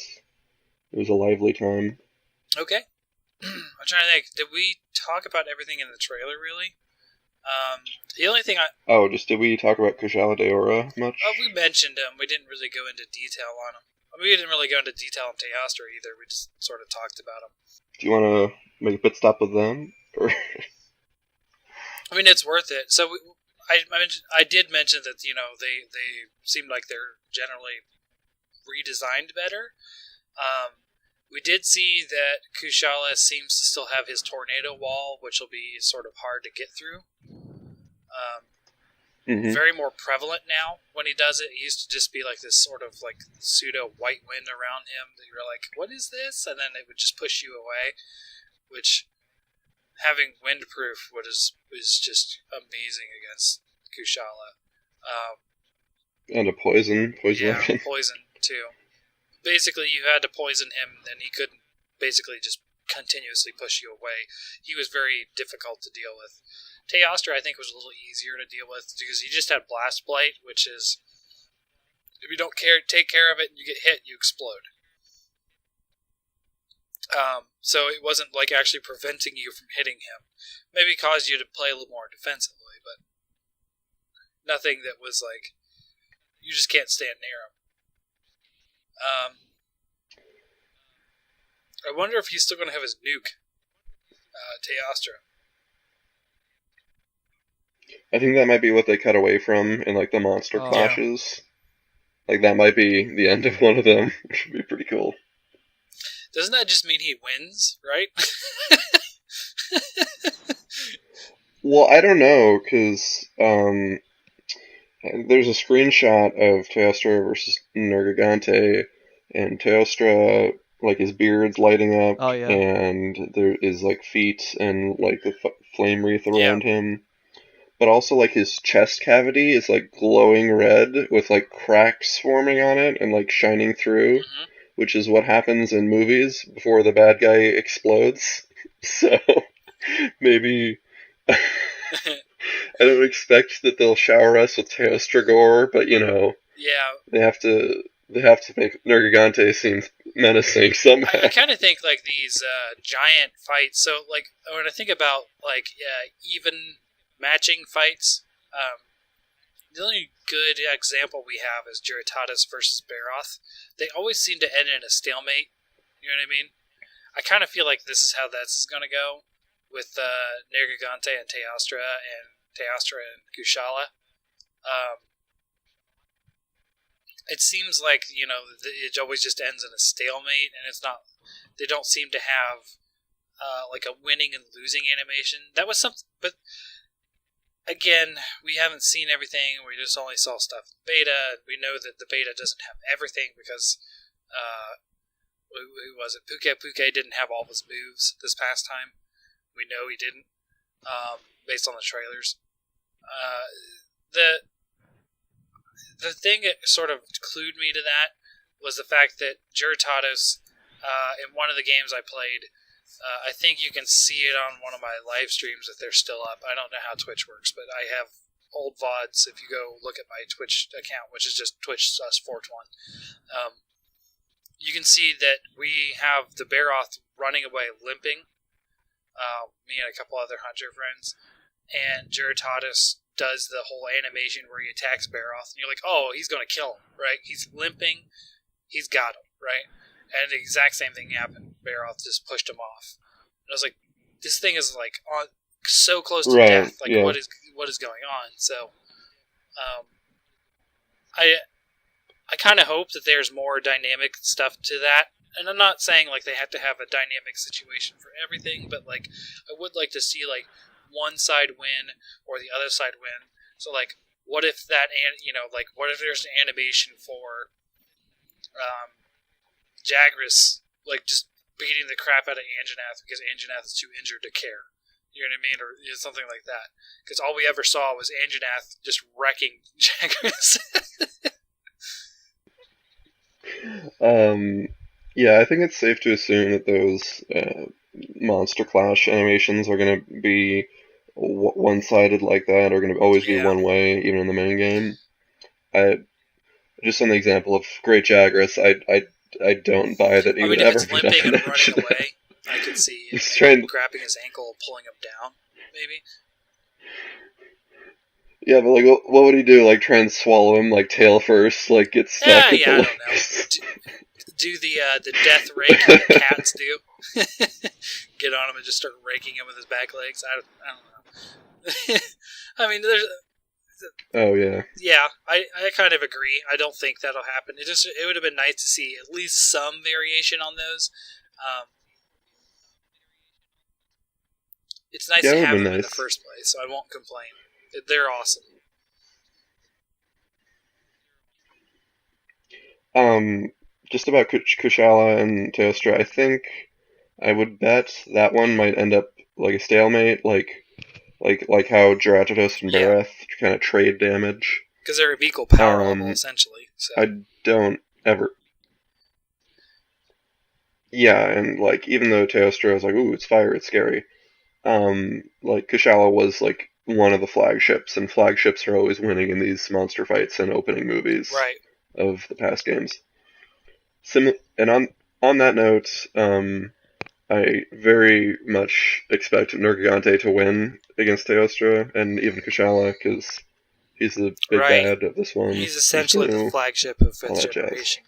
was a lively time. Okay. I'm trying to think. Did we talk about everything in the trailer, really? The only thing did we talk about Kushala Daora much? Oh, we mentioned him. We didn't really go into detail on him. I mean, we didn't really go into detail on Teostra either. We just sort of talked about him. Do you want to make a pit stop with them? Or? I mean, it's worth it. So I did mention that, they seem like they're generally redesigned better. We did see that Kushala seems to still have his tornado wall, which will be sort of hard to get through. Very more prevalent now when he does it. It used to just be like this sort of like pseudo white wind around him that you're like, what is this? And then it would just push you away, which having windproof was just amazing against Kushala. And a poison Yeah, weapon. poison too. Basically, you had to poison him, and he couldn't basically just continuously push you away. He was very difficult to deal with. Teostra, I think, was a little easier to deal with because he just had Blast Blight, which is, if you don't take care of it and you get hit, you explode. So it wasn't like actually preventing you from hitting him. Maybe it caused you to play a little more defensively, but nothing that was like, you just can't stand near him. I wonder if he's still going to have his nuke, Teostra. I think that might be what they cut away from in like the monster clashes. Like that might be the end of one of them, which would be pretty cool. Doesn't that just mean he wins, right? Well, I don't know, because there's a screenshot of Teostra versus Nergigante, and Teostra, like, his beard's lighting up, and there is, like, feet and, like, the flame wreath around him. But also, like, his chest cavity is, like, glowing red with, like, cracks forming on it and, like, shining through, which is what happens in movies before the bad guy explodes. So, maybe... I don't expect that they'll shower us with Teostra gore, but, they have to make Nergigante seem menacing somehow. I kind of think, like, these giant fights, so, like, when I think about, like, even matching fights, the only good example we have is Juratatis versus Baroth. They always seem to end in a stalemate. You know what I mean? I kind of feel like this is how this is going to go with Nergigante and Teostra and Kushala. It seems like, it always just ends in a stalemate, and it's not. They don't seem to have like a winning and losing animation. That was something, but again, we haven't seen everything. We just only saw stuff in beta. We know that the beta doesn't have everything because who was it? Puke didn't have all of his moves this past time. We know he didn't, based on the trailers. The thing that sort of clued me to that was the fact that Juratatis, in one of the games I played, I think you can see it on one of my live streams if they're still up. I don't know how Twitch works, but I have old VODs if you go look at my Twitch account, which is just Twitch/Fortuan. You can see that we have the Baroth running away limping, me and a couple other hunter friends, and Juratatis does the whole animation where he attacks Baroth, and you're like, oh, he's going to kill him, right? He's limping, he's got him, right? And the exact same thing happened. Baroth just pushed him off. And I was like, this thing is like so close to death. Like, what is going on? So, I kind of hope that there's more dynamic stuff to that. And I'm not saying like they have to have a dynamic situation for everything, but like I would like to see like one side win or the other side win. So like, what if that what if there's an animation for Jagras like just beating the crap out of Anjanath because Anjanath is too injured to care. You know what I mean? Or something like that. Because all we ever saw was Anjanath just wrecking Jagras. Yeah, I think it's safe to assume that those Monster Clash animations are going to be one-sided like that, or going to always be one way, even in the main game. Just on the example of Great Jagras, I don't buy that he would ever be limping and running away, I could see grabbing his ankle and pulling him down, maybe. Yeah, but like, what would he do? Like, try and swallow him, like tail first, like get stuck. I don't know. Do the death rake that the cats do? Get on him and just start raking him with his back legs. I don't know. I mean, there's. Oh yeah. Yeah, I kind of agree. I don't think that'll happen. It would have been nice to see at least some variation on those. It's nice to have them in the first place, so I won't complain. They're awesome. Just about Kushala and Teostra, I think I would bet that one might end up like a stalemate, like how Juratatis and Baroth kind of trade damage. Because they're of equal power level, essentially. So. I don't ever... Yeah, and like, even though Teostra was like, ooh, it's fire, it's scary, like, Kushala was like one of the flagships, and flagships are always winning in these monster fights and opening movies of the past games. And on that note, I very much expect Nergigante to win against Teostra and even Kushala, because he's the big bad of this one. He's essentially the flagship of 5th generation.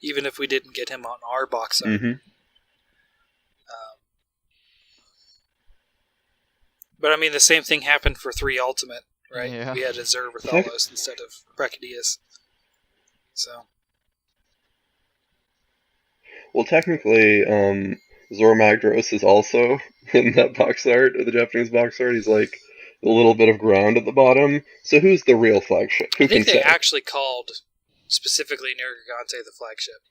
Even if we didn't get him on our box art. Mm-hmm. But I mean, the same thing happened for 3 Ultimate, right? Yeah. We had Azure with Thalos instead of Brachydius. So. Well, technically, Zormagdros is also in that box art, the Japanese box art. He's like a little bit of ground at the bottom. So who's the real flagship? Who I think can they say? actually called specifically Nergigante the flagship.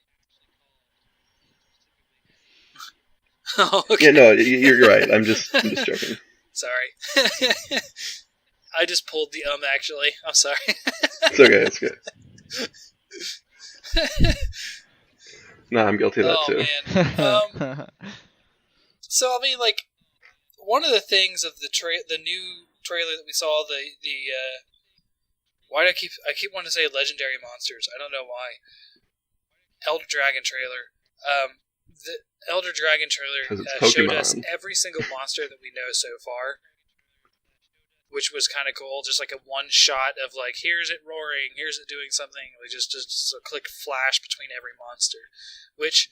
Oh, okay. Yeah, no, you're right. I'm just joking. Sorry. I just pulled the actually. I'm sorry. It's okay, it's good. No, I'm guilty of that too. Man. So, I mean, like, one of the things of the new trailer that we saw, why do I keep wanting to say legendary monsters? I don't know why. Elder Dragon trailer. The Elder Dragon trailer showed us every single monster that we know so far. which was kind of cool. Just like a one shot of like, here's it roaring, here's it doing something. Like just a quick flash between every monster, which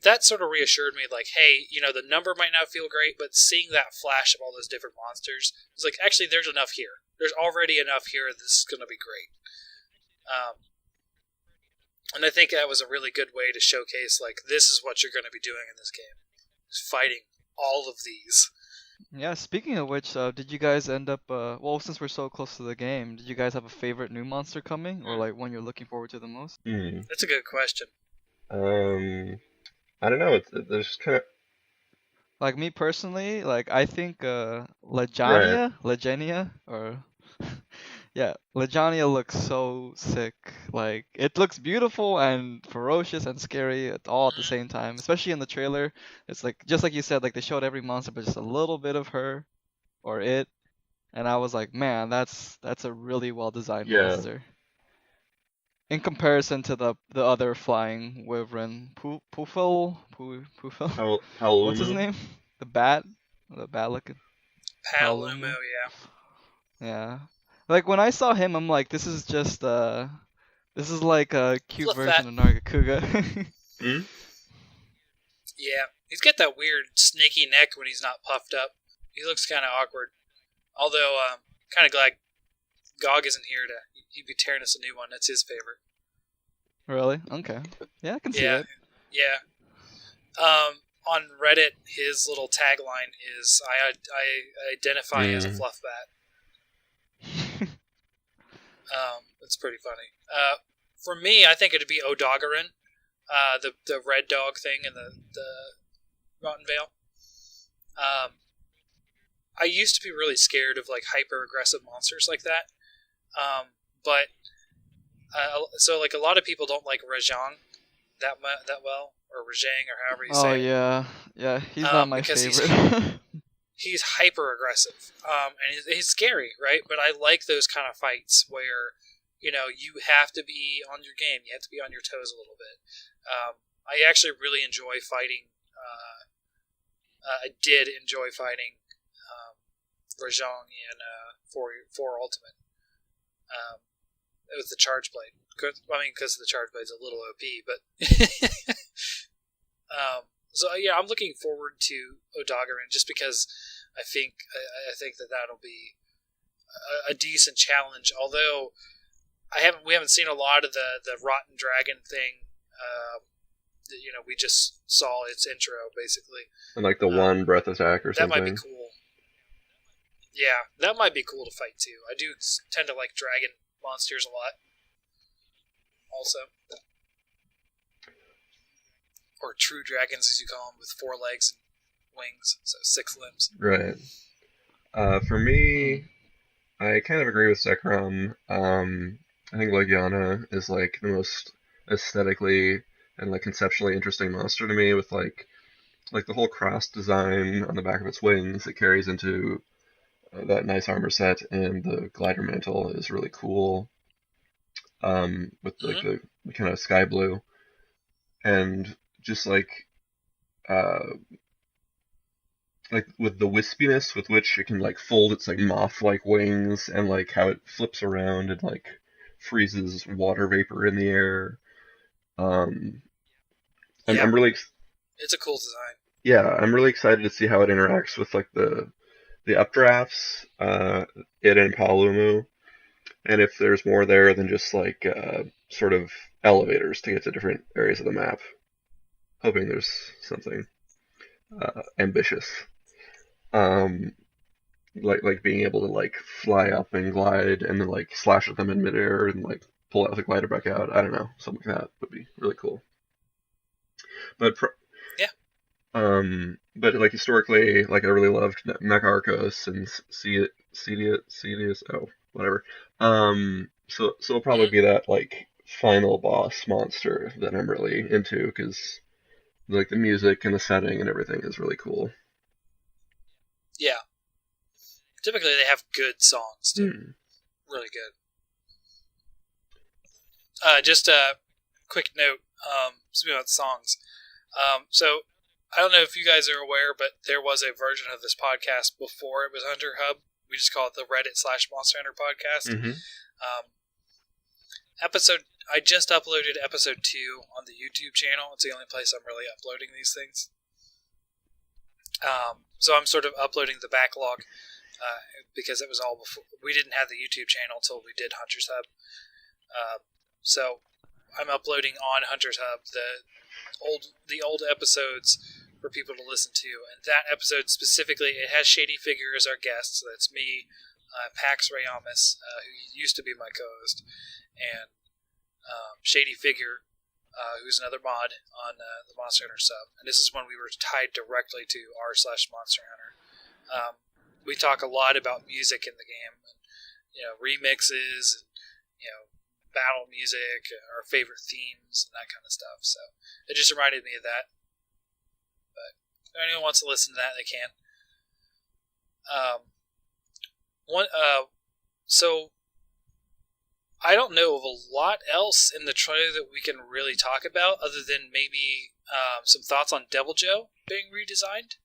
that sort of reassured me. Like, hey, the number might not feel great, but seeing that flash of all those different monsters was like, actually, there's enough here. There's already enough here. This is going to be great. And I think that was a really good way to showcase, like, this is what you're going to be doing in this game. Fighting all of these. Yeah, speaking of which, did you guys end up, well, since we're so close to the game, did you guys have a favorite new monster coming? Or, like, one you're looking forward to the most? That's a good question. I don't know. There's kind of... Like, me personally, like, I think, Right. Legenia, or... Yeah, Legania looks so sick. Like, it looks beautiful and ferocious and scary all at the same time. Especially in the trailer, it's like just like you said, like they showed every monster, but just a little bit of her or it, and I was like, man, that's a really well designed Yeah. monster. In comparison to the other flying wyvern, Pufel. What's his Palumu? name? The bat looking. Palumu, yeah. Yeah. Like when I saw him, I'm like, this is just this is like a cute Fluff version that. of Nargacuga. Yeah, he's got that weird snaky neck when he's not puffed up. He looks kind of awkward. Although, kind of glad Gog isn't here he'd be tearing us a new one. That's his favorite. Really? Okay. Yeah, I can see it. Yeah. On Reddit, his little tagline is, I identify as a fluff bat. It's pretty funny. For me, I think it'd be Odogaron, the red dog thing in the Rotten Vale. I used to be really scared of like hyper aggressive monsters like that, but so like a lot of people don't like Rajang that well, or Rajang, or however you say it. Yeah, he's not my favorite. He's hyper aggressive, and he's scary, right? But I like those kind of fights where you have to be on your game, you have to be on your toes a little bit. I actually really enjoy fighting. I did enjoy fighting Rajang in 4 Ultimate. It was the Charge Blade. Because the Charge Blade's a little OP, but so yeah, I'm looking forward to Odogaron just because I think that that'll be a decent challenge. Although we haven't seen a lot of the Rotten Dragon thing. We just saw its intro basically, And like the one breath attack or that something. might be cool. Yeah, that might be cool to fight too. I do tend to like dragon monsters a lot. Also, or true dragons, as you call them, with 4 legs and wings, so 6 limbs. Right. For me, I kind of agree with Zekrom. I think Legiana is like the most aesthetically and like conceptually interesting monster to me, with like the whole cross design on the back of its wings. It carries into that nice armor set, and the glider mantle is really cool. With like the kind of sky blue, and just like with the wispiness with which it can like fold its like moth-like wings, and like how it flips around and like freezes water vapor in the air. I'm really it's a cool design. Yeah, I'm really excited to see how it interacts with like the updrafts, it and Palumu. And if there's more there than just like sort of elevators to get to different areas of the map. Hoping there's something ambitious, like being able to like fly up and glide and then like slash at them in midair and like pull out the glider back out. I don't know, something like that would be really cool. But but like historically, like I really loved Megarchos and Cedius. Oh, whatever. So it'll probably be that like final boss monster that I'm really into, because like the music and the setting and everything is really cool. Yeah. Typically they have good songs too. Really good. Just a quick note, speaking about songs. So I don't know if you guys are aware, but there was a version of this podcast before it was Hunter Hub, We just call it the Reddit/Monster Hunter podcast. Mm-hmm. I just uploaded episode 2 on the YouTube channel. It's the only place I'm really uploading these things. So I'm sort of uploading the backlog because it was all before. We didn't have the YouTube channel until we did Hunter's Hub. So I'm uploading on Hunter's Hub the old episodes for people to listen to. And that episode specifically, it has Shady Figure as our guest. So that's me, Pax Rayamis, who used to be my co-host, and Shady Figure, who's another mod on the Monster Hunter sub. And this is when we were tied directly to r/Monster Hunter. We talk a lot about music in the game, and, remixes, and, battle music, our favorite themes, and that kind of stuff. So it just reminded me of that. But if anyone wants to listen to that, they can. So I don't know of a lot else in the trailer that we can really talk about, other than maybe some thoughts on Devil Joe being redesigned.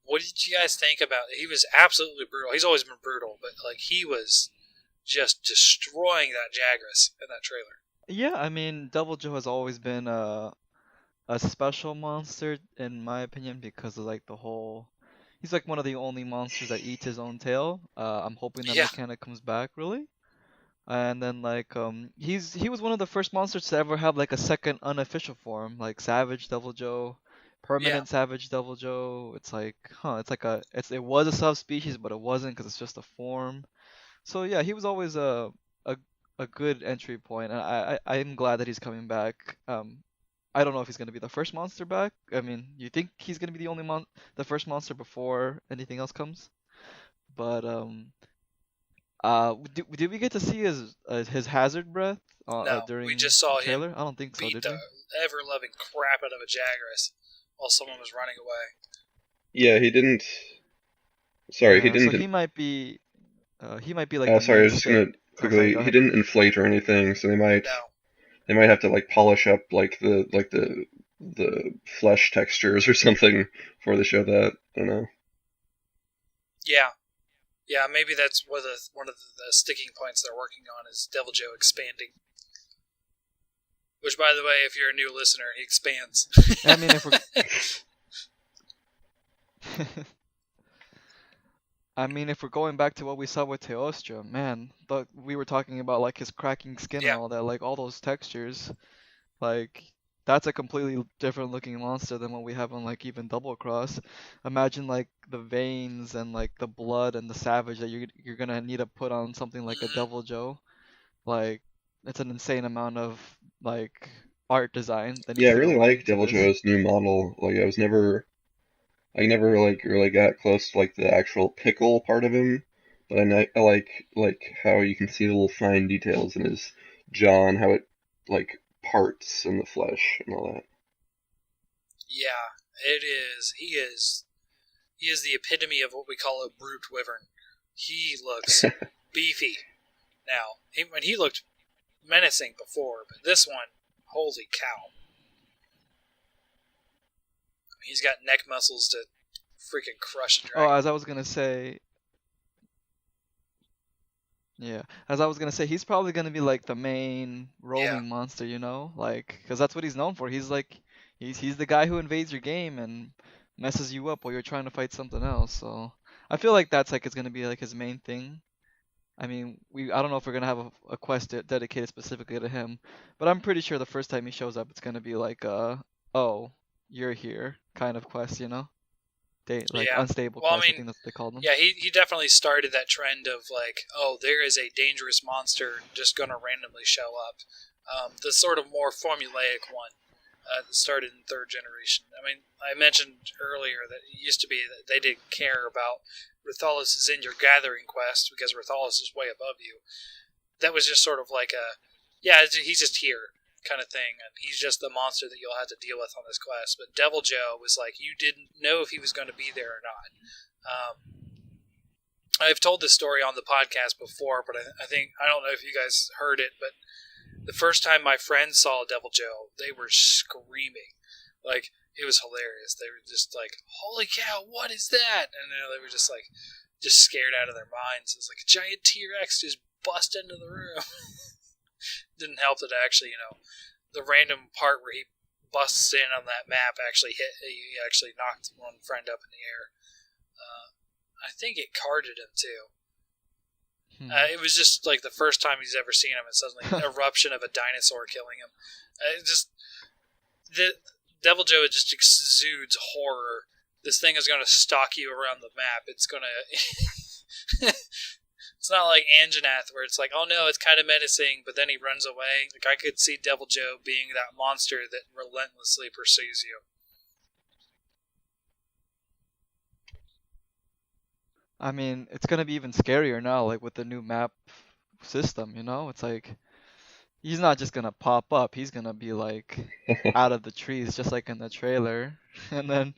What did you guys think about it? He was absolutely brutal. He's always been brutal, but he was just destroying that Jagras in that trailer. Yeah, I mean, Devil Joe has always been a special monster in my opinion because of the whole. He's one of the only monsters that eats his own tail. I'm hoping that mechanic comes back really. And then he was one of the first monsters to ever have a second unofficial form, like Savage Devil Joe, Permanent Savage Devil Joe. It's it was a subspecies, but it wasn't because it's just a form. So yeah, he was always a good entry point, and I'm glad that he's coming back. I don't know if he's gonna be the first monster back. I mean, you think he's gonna be the first monster before anything else comes? But did we get to see his hazard breath No, during we just saw the trailer? him I don't think so, beat did the we? ever-loving crap out of a Jagras while someone was running away. Yeah, he didn't. Sorry, he So didn't. he might be the Sorry, I main was just gonna stick. Oh, sorry, quickly. go He ahead. didn't inflate or anything, so they might have to polish up the flesh textures or something before they show that. I don't know. Yeah, maybe that's one of the sticking points they're working on is Devil Joe expanding. Which, by the way, if you're a new listener, he expands. I mean, if we're if we're going back to what we saw with Teostra, man, we were talking about his cracking skin and all that, all those textures, that's a completely different looking monster than what we have on even Double Cross. Imagine the veins and the blood and the savage that you're gonna need to put on something like a Devil Joe. It's an insane amount of art design that Yeah, I needs to really go like into Devil this. Joe's new model. I never really got close to the actual pickle part of him, but I like how you can see the little fine details in his jaw and how it parts in the flesh and all that. Yeah, it is. He is the epitome of what we call a brute wyvern. He looks beefy now. He looked menacing before, but this one, holy cow. He's got neck muscles to freaking crush a dragon. Oh, as I was gonna say, he's probably gonna be the main roaming monster, because that's what he's known for. He's he's the guy who invades your game and messes you up while you're trying to fight something else. So I feel that's it's gonna be his main thing. I mean, I don't know if we're gonna have a quest dedicated specifically to him, but I'm pretty sure the first time he shows up, it's gonna be oh, you're here kind of quest, unstable quest, I think that's what they called them. Yeah, he definitely started that trend of oh, there is a dangerous monster just gonna randomly show up. The sort of more formulaic one that started in 3rd generation. I mean, I mentioned earlier that it used to be that they didn't care about Rathalos is in your gathering quest because Rathalos is way above you. That was just sort of he's just here kind of thing, and he's just the monster that you'll have to deal with on this quest. But Devil Joe was you didn't know if he was going to be there or not. I've told this story on the podcast before, but I don't know if you guys heard it, but the first time my friends saw Devil Joe, they were screaming. it was hilarious. They were just like, "Holy cow, what is that?" And they were just like, just scared out of their minds. It was like a giant T-Rex just bust into the room. Didn't help that actually, the random part where he busts in on that map actually he actually knocked one friend up in the air. I think it carded him too. It was just like the first time he's ever seen him, and suddenly an eruption of a dinosaur killing him. Devil Joe just exudes horror. This thing is going to stalk you around the map. It's going to... It's not like Anjanath, where it's like, oh no, it's kind of menacing, but then he runs away. Like, I could see Devil Joe being that monster that relentlessly pursues you. I mean, it's gonna be even scarier now, like with the new map system, you know? It's like he's not just gonna pop up, he's gonna be like out of the trees, just like in the trailer. And then,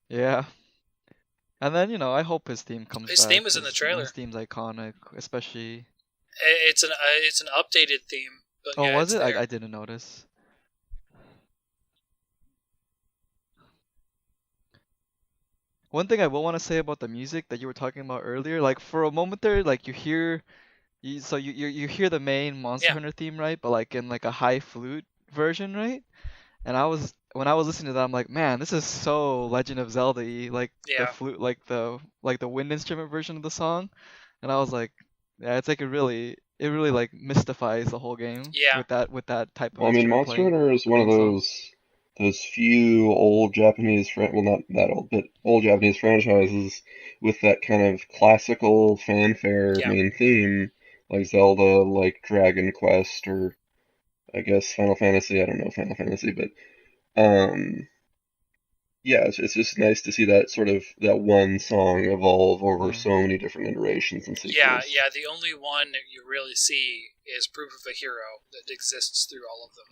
yeah. And then, I hope his theme comes His back. theme was in the 'cause trailer. His theme's iconic, especially. It's an updated theme, but Oh, yeah, was it's it? there. I didn't notice. One thing I will want to say about the music that you were talking about earlier, like for a moment there, like you hear, you hear the main Monster Yeah. Hunter theme, right? But like in like a high flute version, right? And when I was listening to that, I'm like, man, this is so Legend of Zelda-y, like the Yeah. flute, like the wind instrument version of the song. And I was like, yeah, it's like it really like mystifies the whole game Yeah. with that type of Well, I mean, instrument Monster Hunter is one of playing song. those few old Japanese, well, not that old, but old Japanese franchises with that kind of classical fanfare Yeah. main theme, like Zelda, like Dragon Quest, or I guess Final Fantasy. I don't know Final Fantasy, but yeah, it's just nice to see that sort of that one song evolve over Yeah. so many different iterations and sequels. Yeah. The only one that you really see is Proof of a Hero that exists through all of them.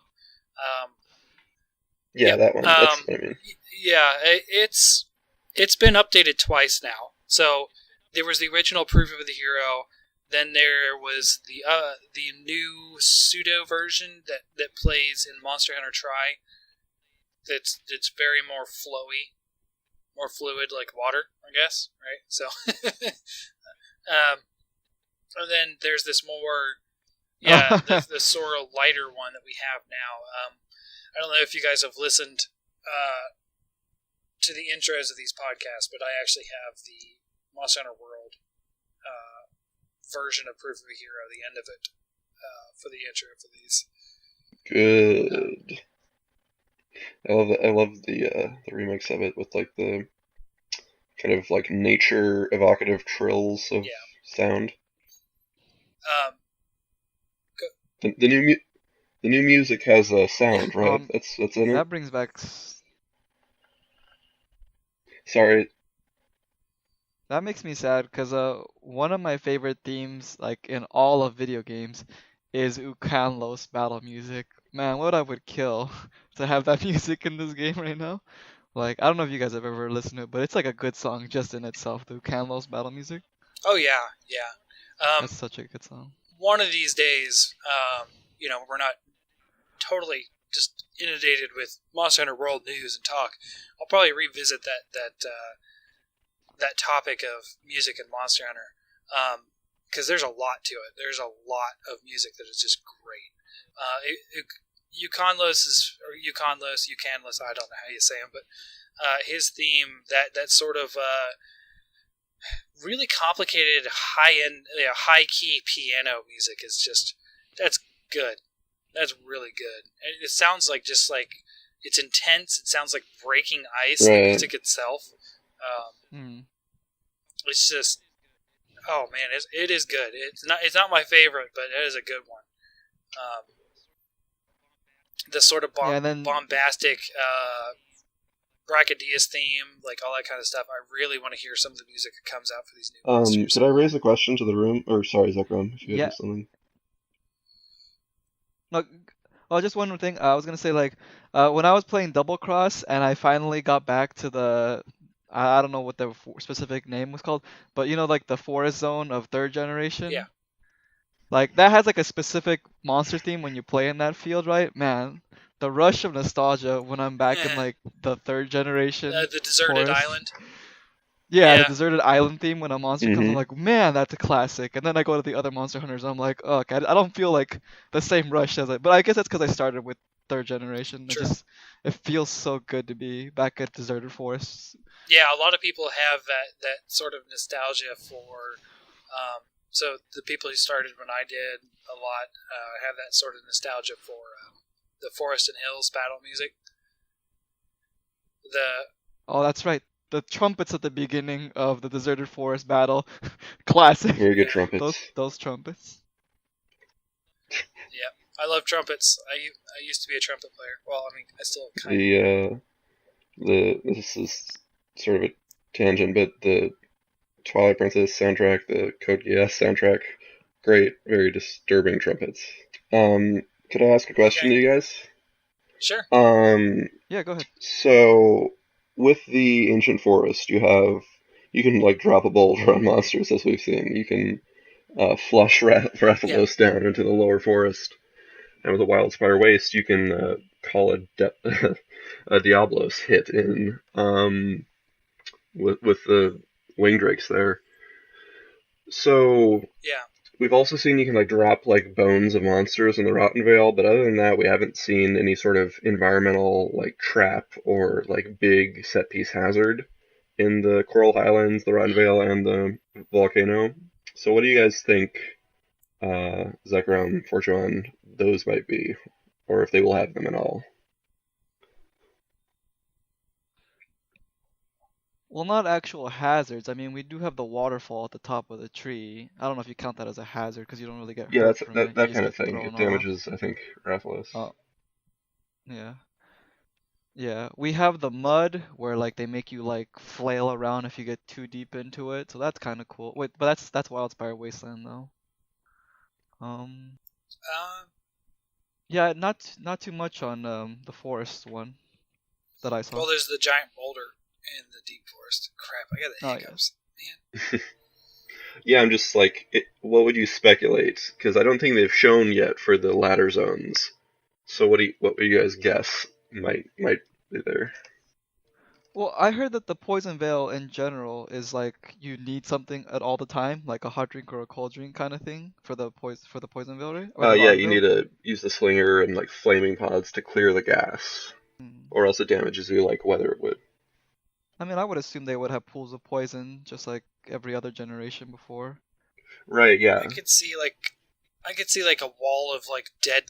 Yeah, that one. That's what I mean. Yeah, it's been updated twice now. So there was the original Proof of the Hero. Then there was the new pseudo version that plays in Monster Hunter Tri. That's very more flowy, more fluid, like water, I guess. Right. So, and then there's this more, the sort of lighter one that we have now. I don't know if you guys have listened to the intros of these podcasts, but I actually have the Monster Hunter World version of Proof of a Hero, the end of it, for the intro for these. Good. I love the remix of it with like the kind of like nature evocative trills of sound. The new music has a sound, right? That's in it. That brings back. Sorry. That makes me sad because one of my favorite themes, like in all of video games, is Ukanlos battle music. Man, what I would kill to have that music in this game right now. Like, I don't know if you guys have ever listened to it, but it's like a good song just in itself, the Ukanlos battle music. Oh yeah. That's such a good song. One of these days, we're not totally just inundated with Monster Hunter World news and talk. I'll probably revisit that topic of music in Monster Hunter, because there's a lot to it. There's a lot of music that is just great. Ukanlos, I don't know how you say him, but his theme, that sort of really complicated high-end, high-key piano music is just, that's good. That's really good. It sounds like it's intense. It sounds like breaking ice, right. The music itself. It's just, oh man, it is good. It's not my favorite, but it is a good one. The sort of bombastic Brachydius theme, like all that kind of stuff. I really want to hear some of the music that comes out for these new monsters. Could I raise a question to the room? Or sorry, Zekrom, if you had something. No, just one more thing. I was gonna say, like, when I was playing Double Cross and I finally got back to the, I don't know what the specific name was called, but like the forest zone of 3rd generation. Yeah. Like that has like a specific monster theme when you play in that field, right? Man, the rush of nostalgia when I'm back in like the third generation The deserted forest. island. Yeah, the Yeah. deserted island theme when a monster comes, I'm Mhm. like, man, that's a classic. And then I go to the other Monster Hunters, I'm like, oh, okay, I don't feel like the same rush as I. But I guess that's because I started with third generation. True. It feels so good to be back at deserted forests. Yeah, a lot of people have that sort of nostalgia for. So the people who started when I did a lot have that sort of nostalgia for the Forest and Hills battle music. Oh, that's right. The trumpets at the beginning of the deserted forest battle, classic. Very good Yeah. trumpets. Those trumpets. Yeah, I love trumpets. I used to be a trumpet player. Well, I mean, I still kind of. This is sort of a tangent, but the Twilight Princess soundtrack, the Code Geass soundtrack, great, very disturbing trumpets. Could I ask a question Okay. to you guys? Sure. Yeah, go ahead. So with the ancient forest, you can like drop a boulder on monsters as we've seen. You can flush Rathalos down into the lower forest, and with the Wildspire Waste, you can call a Diablos hit in with the wing drakes there. So Yeah. we've also seen you can like drop like bones of monsters in the Rotten Vale, but other than that, we haven't seen any sort of environmental like trap or like big set piece hazard in the Coral Highlands, the Rotten Vale, and the volcano. So what do you guys think, Zekrom, Fortuan, those might be, or if they will have them at all? Well, not actual hazards. I mean, we do have the waterfall at the top of the tree. I don't know if you count that as a hazard because you don't really get Yeah, hurt that's from that it. You that just kind of get thing. thrown It off. damages, I think, Rathalos. Oh, yeah. Yeah. We have the mud where like they make you like flail around if you get too deep into it. So that's kind of cool. Wait, but that's Wildspire Wasteland though. Um, yeah, not too much on the forest one that I saw. Well, there's the giant boulder in the deep forest. Crap, I got the Oh, yeah. hiccups. Man. Yeah, I'm just like, what would you speculate? Because I don't think they've shown yet for the latter zones. So what would you guys guess might be there? Well, I heard that the poison veil in general is like you need something at all the time, like a hot drink or a cold drink kind of thing for the poison veil, right? Or the Yeah, rotten you veil? need to use the slinger and like flaming pods to clear the gas, Hmm. or else it damages you like weather would. I mean, I would assume they would have pools of poison just like every other generation before. Right? Yeah. I could see like a wall of like dead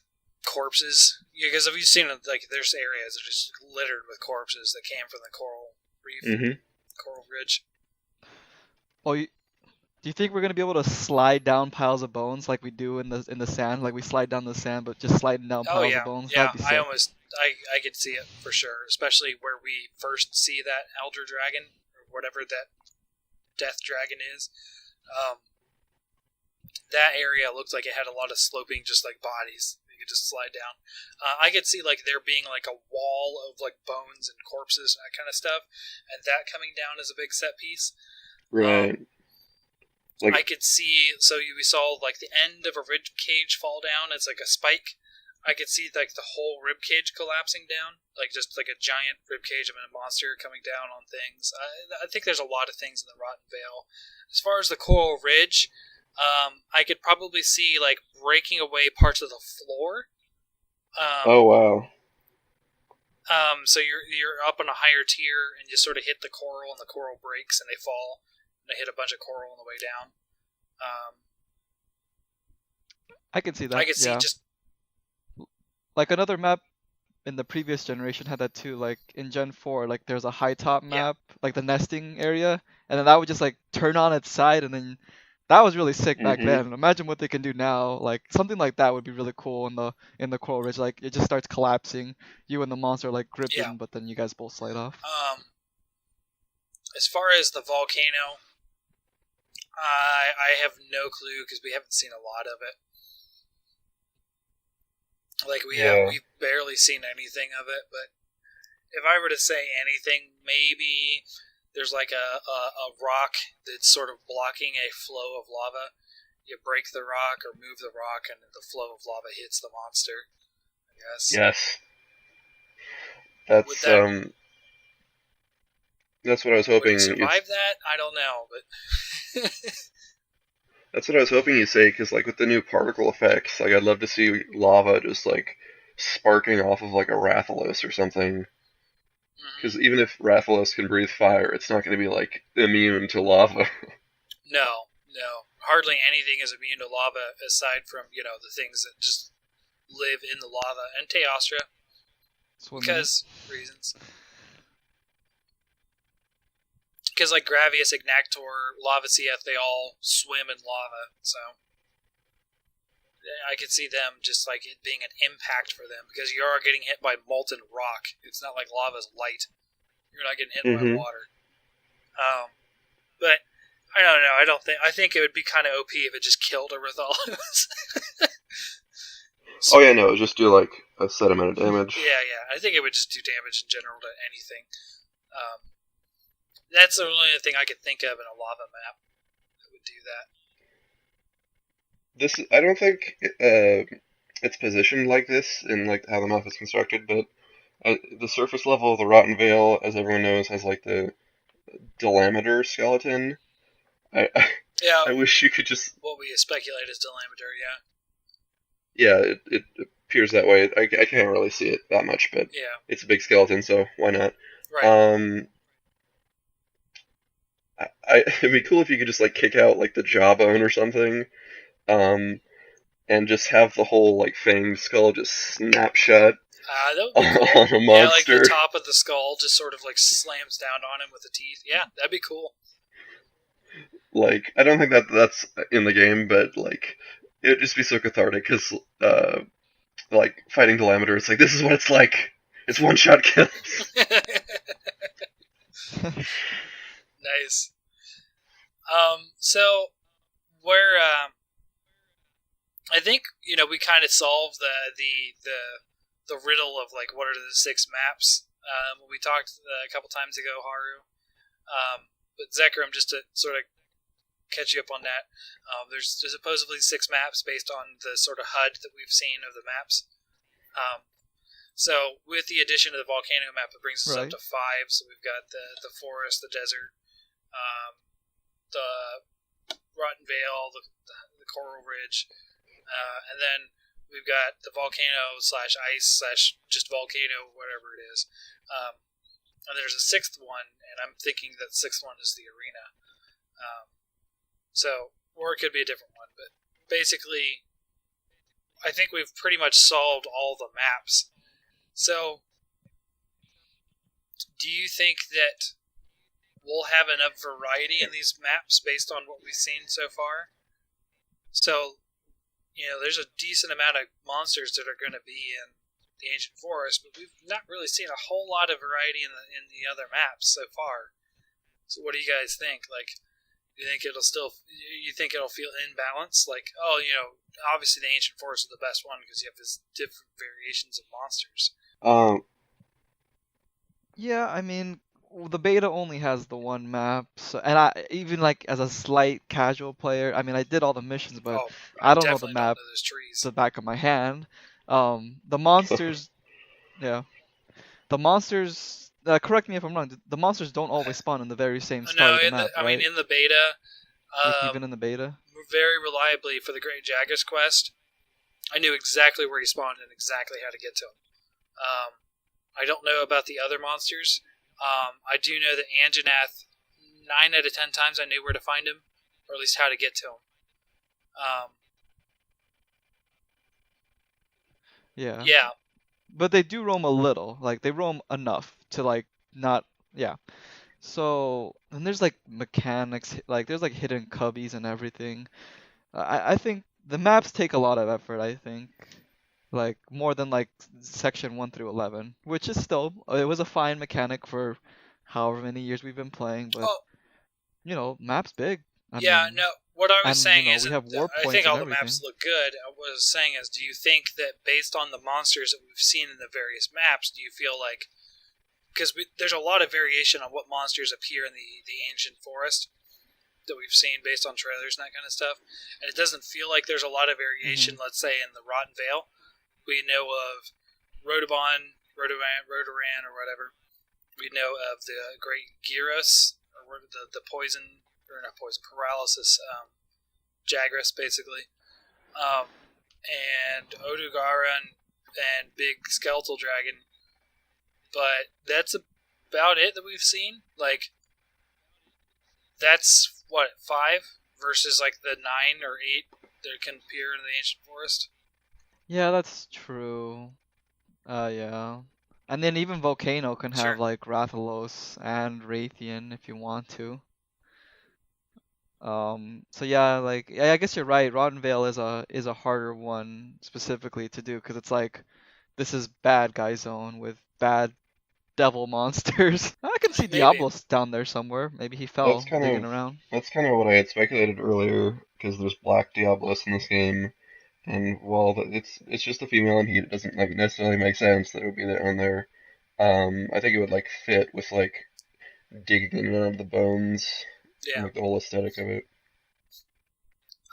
corpses. Because have you seen like there's areas that are just littered with corpses that came from the coral reef, Mm-hmm. coral ridge. Oh, do you think we're gonna be able to slide down piles of bones like we do in the sand? Like we slide down the sand, but just sliding down Oh piles yeah, of bones? yeah. That'd be sick. I could see it for sure, especially where we first see that elder dragon or whatever that death dragon is. That area looked like it had a lot of sloping, just like bodies. You could just slide down. I could see like there being like a wall of like bones and corpses and that kind of stuff, and that coming down as a big set piece. Right. Like I could see. So we saw like the end of a rib cage fall down. It's like a spike. I could see like the whole rib cage collapsing down, like just like a giant rib cage of a monster coming down on things. I think there's a lot of things in the Rotten Vale. As far as the Coral Ridge, I could probably see like breaking away parts of the floor. oh wow. So you're up on a higher tier and you sort of hit the coral and the coral breaks and they fall and they hit a bunch of coral on the way down. I can see that. I could see Yeah. just Like another map in the previous generation had that too. Like in Gen 4, like there's a high top map, like the nesting area, and then that would just like turn on its side, and then that was really sick back Mm-hmm. then. Imagine what they can do now. Like something like that would be really cool in the Coral Ridge. Like it just starts collapsing, you and the monster are, like gripping, Yeah. but then you guys both slide off. As far as the volcano, I have no clue because we haven't seen a lot of it. Like we've barely seen anything of it. But if I were to say anything, maybe there's like a rock that's sort of blocking a flow of lava. You break the rock or move the rock, and the flow of lava hits the monster. I guess. Yes. Would That's that that's what I was would hoping. it survive that? I don't know, but That's what I was hoping you'd say, because like with the new particle effects, like I'd love to see lava just like sparking off of like a Rathalos or something. Because even if Rathalos can breathe fire, it's not going to be like immune to lava. no, hardly anything is immune to lava aside from the things that just live in the lava and Teostra because reasons. Because like Gravius, Ignactor, Lavacieth, they all swim in lava, so I could see them just like it being an impact for them because you are getting hit by molten rock. It's not like lava's light. You're not getting hit by water. But I don't know. I think it would be kind of OP if it just killed Erythalos. Oh yeah, no, it would just do like a set amount of damage. Yeah. I think it would just do damage in general to anything. That's the only thing I could think of in a lava map that would do that. I don't think it's positioned like this in like how the map is constructed, but the surface level of the Rotten Vale, as everyone knows, has like the Delameter skeleton. Yeah. I wish you could just. What we speculate is Delameter, yeah. Yeah, it appears that way. I can't really see it that much, but yeah, it's a big skeleton, so why not? Right. It'd be cool if you could just like kick out like the jawbone or something, and just have the whole like fanged skull just snap shut that would be cool. on a monster. Yeah, like the top of the skull just sort of like slams down on him with the teeth. Yeah, that'd be cool. Like, I don't think that's in the game, but like, it'd just be so cathartic because, like fighting Delameter, it's like this is what it's like. It's one-shot kills. Nice. So where I think we kind of solved the riddle of like what are the 6 maps. We talked a couple times ago, Haru. But Zekrom, just to sort of catch you up on that, there's supposedly 6 maps based on the sort of HUD that we've seen of the maps. So with the addition of the volcano map, it brings us up to 5. So we've got the forest, the desert, the Rotten Vale, the Coral Ridge, and then we've got the volcano / ice / just volcano, whatever it is. And there's a 6th one, and I'm thinking that 6th one is the arena. Or it could be a different one, but basically, I think we've pretty much solved all the maps. So, do you think that we'll have enough variety in these maps based on what we've seen so far? So, there's a decent amount of monsters that are going to be in the Ancient Forest, but we've not really seen a whole lot of variety in the other maps so far. So, what do you guys think? Like, you think it'll feel imbalanced? Like, obviously the Ancient Forest is the best one because you have this different variations of monsters. Yeah, I mean, the beta only has the one map, so, and I even like as a slight casual player, I mean, I did all the missions, but I don't know the map to the back of my hand. The monsters, yeah, the monsters. Correct me if I'm wrong. The monsters don't always spawn in the very same start of the map, right? I mean, in the beta, even in the beta, very reliably for the Great Jagus quest, I knew exactly where he spawned and exactly how to get to him. I don't know about the other monsters. I do know that Anjanath, 9 out of 10 times I knew where to find him, or at least how to get to him. Yeah. Yeah. But they do roam a little. Like, they roam enough to, like, not... Yeah. So, and there's, like, mechanics. Like, there's, like, hidden cubbies and everything. I think the maps take a lot of effort, I think. Like, more than, like, section 1 through 11. Which is still... It was a fine mechanic for however many years we've been playing. But, map's big. I mean, what I was saying is, we have warp I points think and all the everything. maps look good. What I was saying is, do you think that based on the monsters that we've seen in the various maps, do you feel like, because there's a lot of variation on what monsters appear in the Ancient Forest that we've seen based on trailers and that kind of stuff, and it doesn't feel like there's a lot of variation, let's say, in the Rotten Vale. We know of Rodobon, Rotoran or whatever. We know of the Great Gyros, or the poison, or not poison, paralysis Jagras, basically. And Odugara and Big Skeletal Dragon. But that's about it that we've seen. Like, that's, 5 versus, like, the 9 or 8 that can appear in the Ancient Forest? Yeah, that's true. Yeah. And then even Volcano can have Sure. like Rathalos and Raytheon if you want to. So yeah, like I guess you're right. Rotten Vale is a harder one specifically to do because it's like this is bad guy zone with bad devil monsters. I can see Maybe. Diablos down there somewhere. Maybe he fell digging around. That's kind of what I had speculated earlier, because there's Black Diablos in this game, and while it's just a female and it doesn't like necessarily make sense that it would be there on there. I think it would like fit with like digging in and out of the bones, and, Yeah. like the whole aesthetic of it.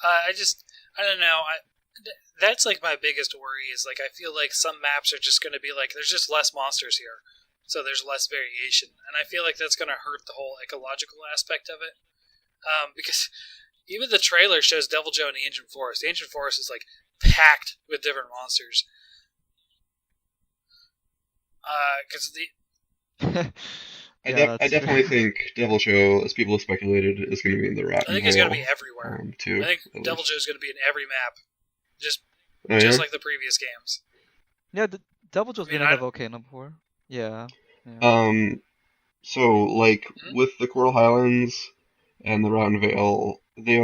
I don't know. That's like my biggest worry is like I feel like some maps are just going to be like there's just less monsters here, so there's less variation, and I feel like that's going to hurt the whole ecological aspect of it. Because even the trailer shows Devil Joe in the Ancient Forest. The Ancient Forest is like packed with different monsters. Because I definitely think Devil Show, as people have speculated, is going to be in the Rotten I think it's going to Vale, be everywhere. too. I think at Devil least. Joe is going to be in every map, just Oh, yeah? like the previous games. Yeah, Devil Joe's I mean, been in I- the Volcano before. Yeah. So like Mhm. with the Coral Highlands and the Rotten Vale, they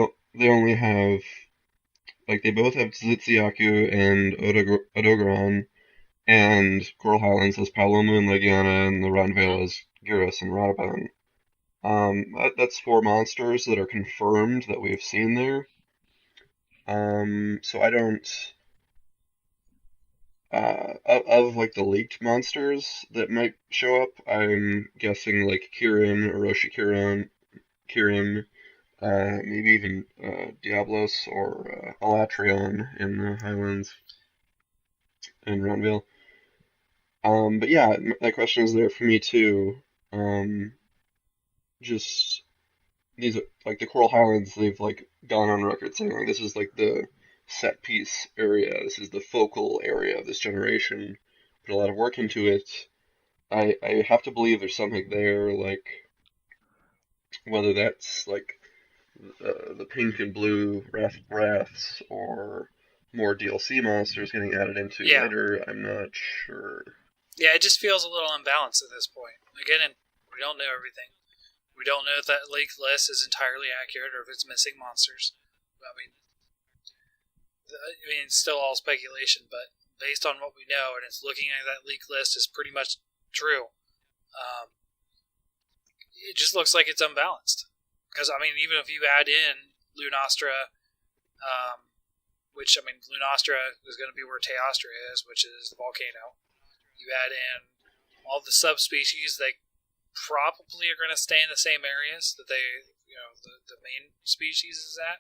only have like they both have Tzitziyaku and Odogaron, and Coral Highlands has Paloma and Legiana, and the Rotten Vale has Gyros and Radabon. That's 4 monsters that are confirmed that we've seen there. So I don't. Of like the leaked monsters that might show up, I'm guessing like Kirin, Orochi Kirin, maybe even Diablos or Alatrion in the Highlands and Roundvale. But yeah, that question is there for me too. Just these like the Coral Highlands, they've like gone on record saying like this is like the set piece area, this is the focal area of this generation. Put a lot of work into it. I have to believe there's something there, like whether that's like the pink and blue wraths or more DLC monsters getting added into Yeah. later. I'm not sure. Yeah, it just feels a little unbalanced at this point. Again, we don't know everything. We don't know if that leaked list is entirely accurate or if it's missing monsters. I mean, it's still all speculation, but based on what we know, and it's looking at that leaked list is pretty much true. It just looks like it's unbalanced. Because, I mean, even if you add in Lunastra, which, I mean, Lunastra is going to be where Teostra is, which is the volcano. You add in all the subspecies that probably are going to stay in the same areas that the main species is at.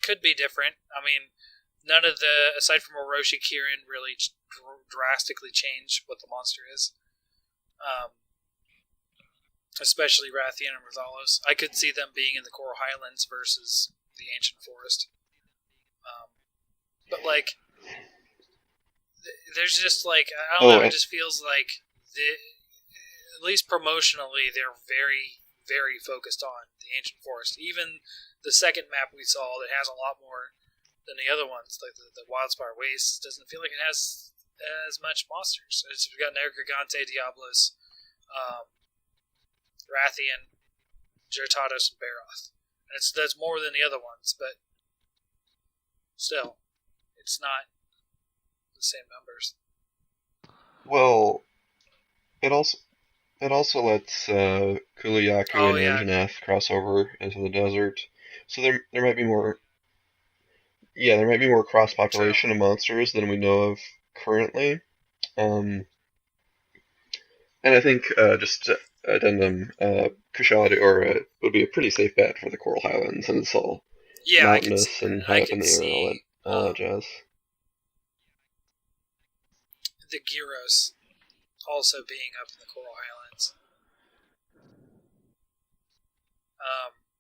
Could be different. I mean, none of the, aside from Orochi Kirin, really drastically change what the monster is. Especially Rathian and Rathalos. I could see them being in the Coral Highlands versus the Ancient Forest. But, like, there's just, like, I don't know, it just feels like, at least promotionally, they're very, very focused on the Ancient Forest. Even the second map we saw that has a lot more than the other ones, like the Wildspire Waste, doesn't feel like it has as much monsters. We've got Nergigante, Diablos, Rathian, Jirtados, and Baroth. And that's more than the other ones, but still, it's not the same numbers. Well, it also lets Kuliyaku and Anjanath cross over into the desert, so there might be more. Yeah, there might be more cross population of monsters than we know of currently. And I think just addendum, Kushaladi Aura would be a pretty safe bet for the Coral Highlands, and it's all mountainous and high up in the air and all that jazz. the Gyros also being up in the Coral Highlands.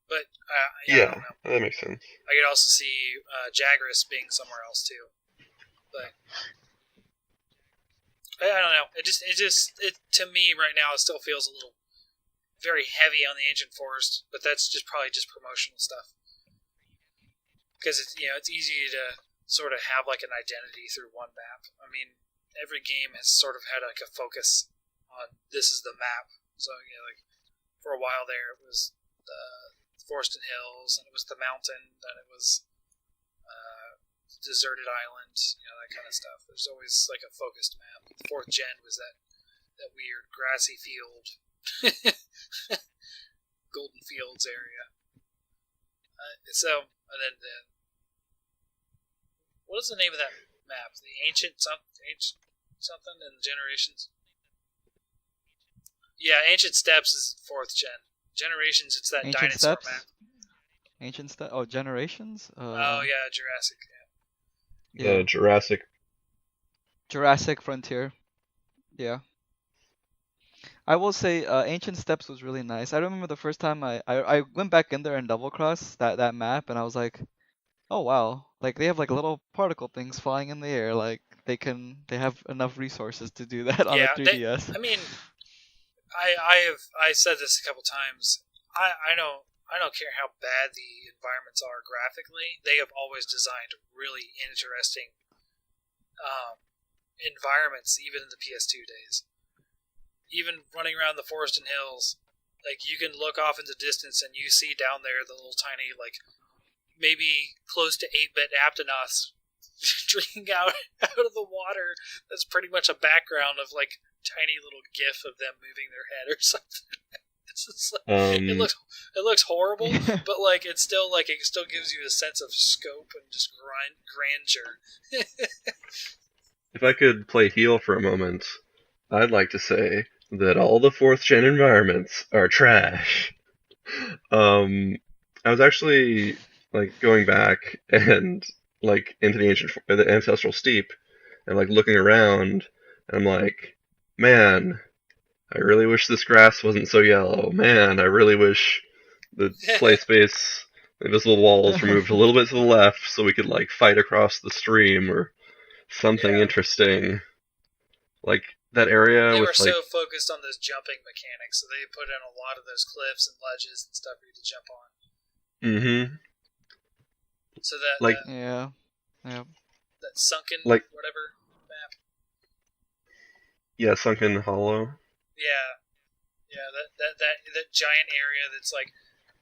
But I don't know. That makes sense. I could also see Jagras being somewhere else too. But I don't know. It to me right now it still feels a little very heavy on the Ancient Forest, but that's probably just promotional stuff. Because it's easy to sort of have like an identity through one map. I mean, every game has sort of had like a focus on this is the map. So like for a while there it was the Forest and Hills, and it was the mountain, then it was deserted island, that kind of stuff. There's always like a focused map. The 4th gen was that weird grassy field, Golden Fields area. And then what is the name of that map? The ancient something in the Generations. Yeah, Ancient Steppes is 4th gen. Generations, it's that Ancient dinosaur Steppes? map. Ancient Steppes? Oh, Generations? Oh yeah, Jurassic. The Jurassic Frontier. Yeah. I will say Ancient Steppes was really nice. I remember the first time I went back in there and double crossed that map, and I was like, oh wow, like they have like little particle things flying in the air. Like they have enough resources to do that on a 3DS. I said this a couple times. I don't care how bad the environments are graphically. They have always designed really interesting environments, even in the PS2 days. Even running around the Forest and Hills, like you can look off in the distance and you see down there the little tiny, like maybe close to 8-bit Aptonoths drinking out of the water. That's pretty much a background of like tiny little gif of them moving their head or something. It's just like, it looks horrible, but like it still gives you a sense of scope and just grandeur. If I could play heel for a moment, I'd like to say that all the 4th gen environments are trash. I was actually like going back and like into the Ancestral Steep and like looking around, and I'm like, man, I really wish this grass wasn't so yellow. Man, I really wish the play space, the invisible walls were moved a little bit to the left so we could like fight across the stream or something interesting. Like that area they with were like so focused on those jumping mechanics, so they put in a lot of those cliffs and ledges and stuff for you to jump on. Mm-hmm. So that like that sunken like whatever map. Yeah, Sunken Hollow. Yeah, that giant area that's like,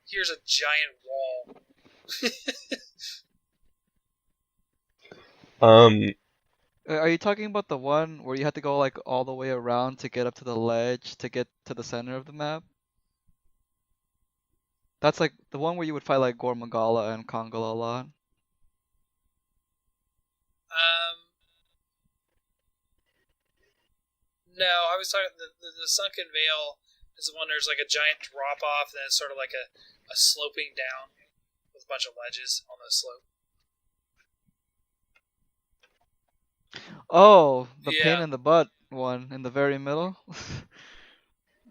here's a giant wall. Are you talking about the one where you have to go like all the way around to get up to the ledge to get to the center of the map? That's like the one where you would fight like Gormagala and Kongala a lot. No, I was talking the Sunken Vale is the one there's like a giant drop off, and then it's sort of like a sloping down with a bunch of ledges on the slope. Oh, the Yeah. pain in the butt one in the very middle.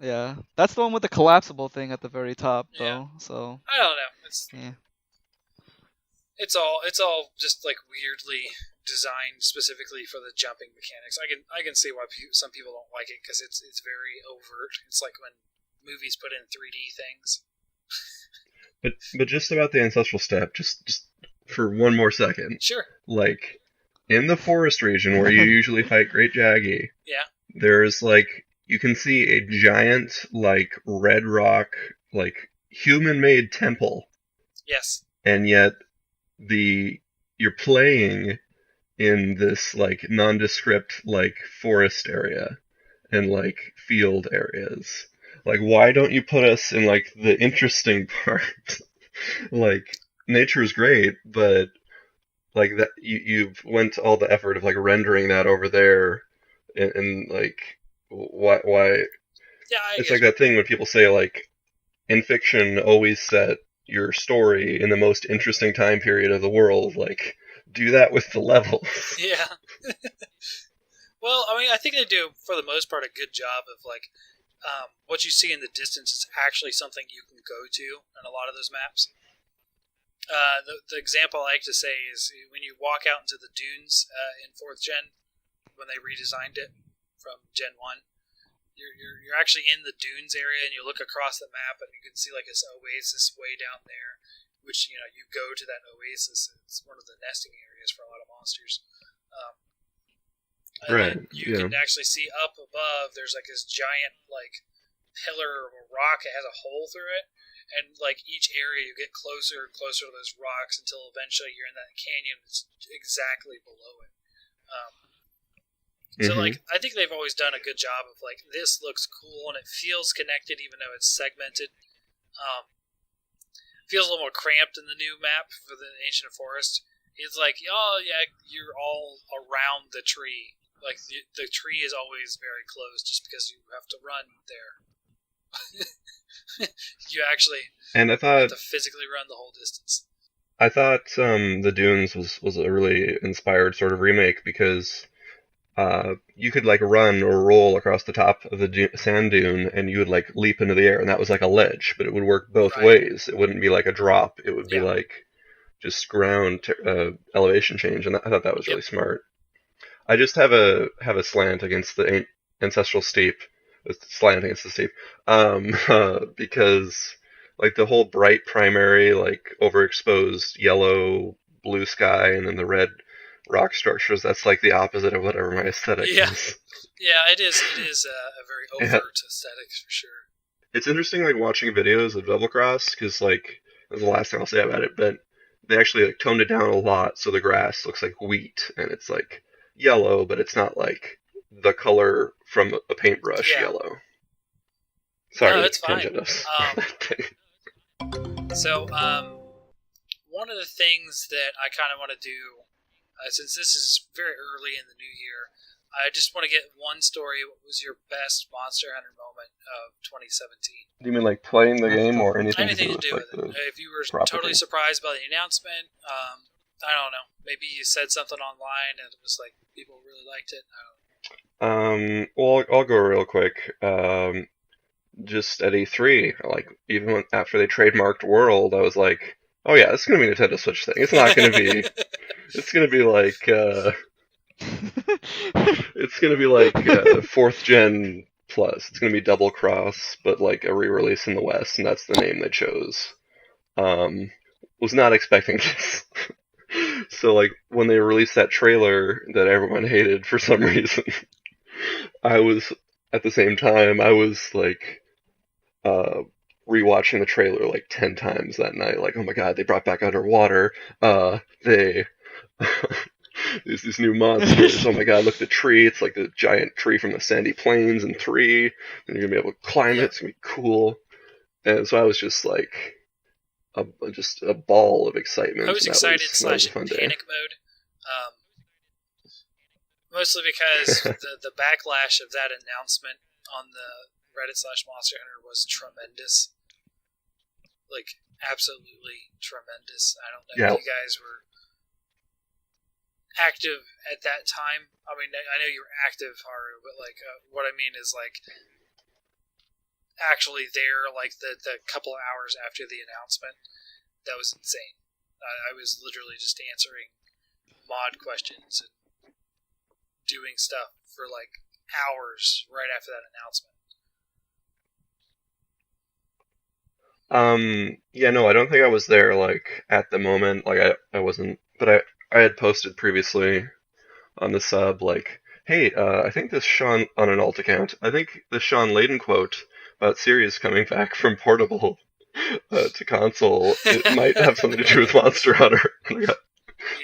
Yeah, that's the one with the collapsible thing at the very top, though. So I don't know. yeah, It's all just like weirdly designed specifically for the jumping mechanics. I can see why some people don't like it because it's very overt. It's like when movies put in 3D things. But just about the Ancestral Steppe, just for one more second. Sure. Like in the forest region where you usually fight Great Jaggy, Yeah. there's like you can see a giant like red rock like human-made temple. Yes. And yet you're playing in this like nondescript like forest area and like field areas. Like, why don't you put us in like the interesting part? Like, nature's great, but like that you've went to all the effort of like rendering that over there, and like why? Yeah, it's like that thing when people say like in fiction always set your story in the most interesting time period of the world. Like, do that with the levels. Yeah. Well, I mean, I think they do, for the most part, a good job of, like, what you see in the distance is actually something you can go to in a lot of those maps. The example I like to say is when you walk out into the dunes in 4th Gen, when they redesigned it from Gen 1, you're actually in the dunes area, and you look across the map, and you can see, like, this oasis way down there, which, you know, you go to that oasis, and it's one of the nesting areas for a lot of monsters. And Right. then you can actually see up above, there's like this giant like pillar of a rock that has a hole through it. And like each area you get closer and closer to those rocks until eventually you're in that canyon that's exactly below it. So like I think they've always done a good job of like this looks cool and it feels connected even though it's segmented. Feels a little more cramped in the new map for the Ancient Forest. It's like, oh yeah, you're all around the tree. Like, the tree is always very close just because you have to run there. You actually have to physically run the whole distance. I thought the Dunes was a really inspired sort of remake because you could, like, run or roll across the top of the sand dune and you would, like, leap into the air, and that was like a ledge, but it would work both ways. It wouldn't be like a drop. It would be like just ground elevation change, and I thought that was really smart. I just have a slant against the ancestral steep, because like the whole bright primary, like overexposed yellow, blue sky, and then the red rock structures. That's like the opposite of whatever my aesthetic is. Yeah, it is. It is a very overt aesthetic for sure. It's interesting, like watching videos of Double Cross, because like that's the last thing I'll say about it, but they actually like toned it down a lot, so the grass looks like wheat, and it's like yellow, but it's not like the color from a paintbrush yellow. Sorry, no, it's fine. So, one of the things that I kind of want to do, since this is very early in the new year, I just want to get one story. What was your best Monster Hunter moment of 2017? Do you mean like playing the game or anything to do with it? If you were property? Totally surprised by the announcement, I don't know. Maybe you said something online and it was like people really liked it. I don't know. Well, I'll go real quick. Just at E3, like even after they trademarked World, I was like, oh yeah, it's gonna be a Nintendo Switch thing. It's not gonna be. It's gonna be like. It's gonna be like 4th Gen Plus. It's gonna be Double Cross, but like a re-release in the West, and that's the name they chose. Was not expecting this. So like when they released that trailer that everyone hated for some reason, I was at the same time like rewatching the trailer like 10 times that night. Like, oh my god, they brought back Underwater. There's these new monsters. Oh my god, look at the tree. It's like the giant tree from the Sandy Plains in 3. And you're gonna be able to climb it. It's gonna be cool. And so I was just like just a ball of excitement. I was excited / panic mode. Mostly because the backlash of that announcement on the Reddit / Monster Hunter was tremendous. Like, absolutely tremendous. I don't know if you guys were active at that time. I mean, I know you were active, Haru, but like, what I mean is like, actually there, like the couple of hours after the announcement, that was insane. I was literally just answering mod questions and doing stuff for like hours right after that announcement. Yeah, no, I don't think I was there like at the moment. Like I wasn't, but I had posted previously on the sub like, hey, I think this Sean on an alt account. I think the Sean Layden quote about Sirius coming back from portable to console, it might have something to do with Monster Hunter. And I got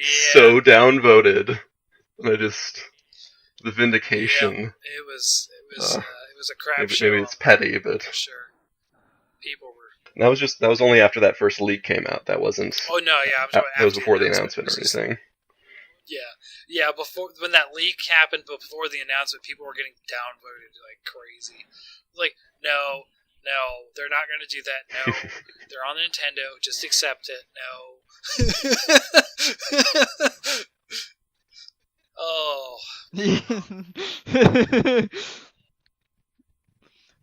so downvoted, and I just the vindication. Yeah, it was a crap show. Maybe it's petty, but for sure, people were. That was only after that first leak came out. That wasn't. Oh no, yeah, that was before the announcement or anything. Yeah, before when that leak happened, before the announcement, people were getting downvoted like crazy. Like, no, they're not going to do that. No, they're on Nintendo. Just accept it. No. Oh,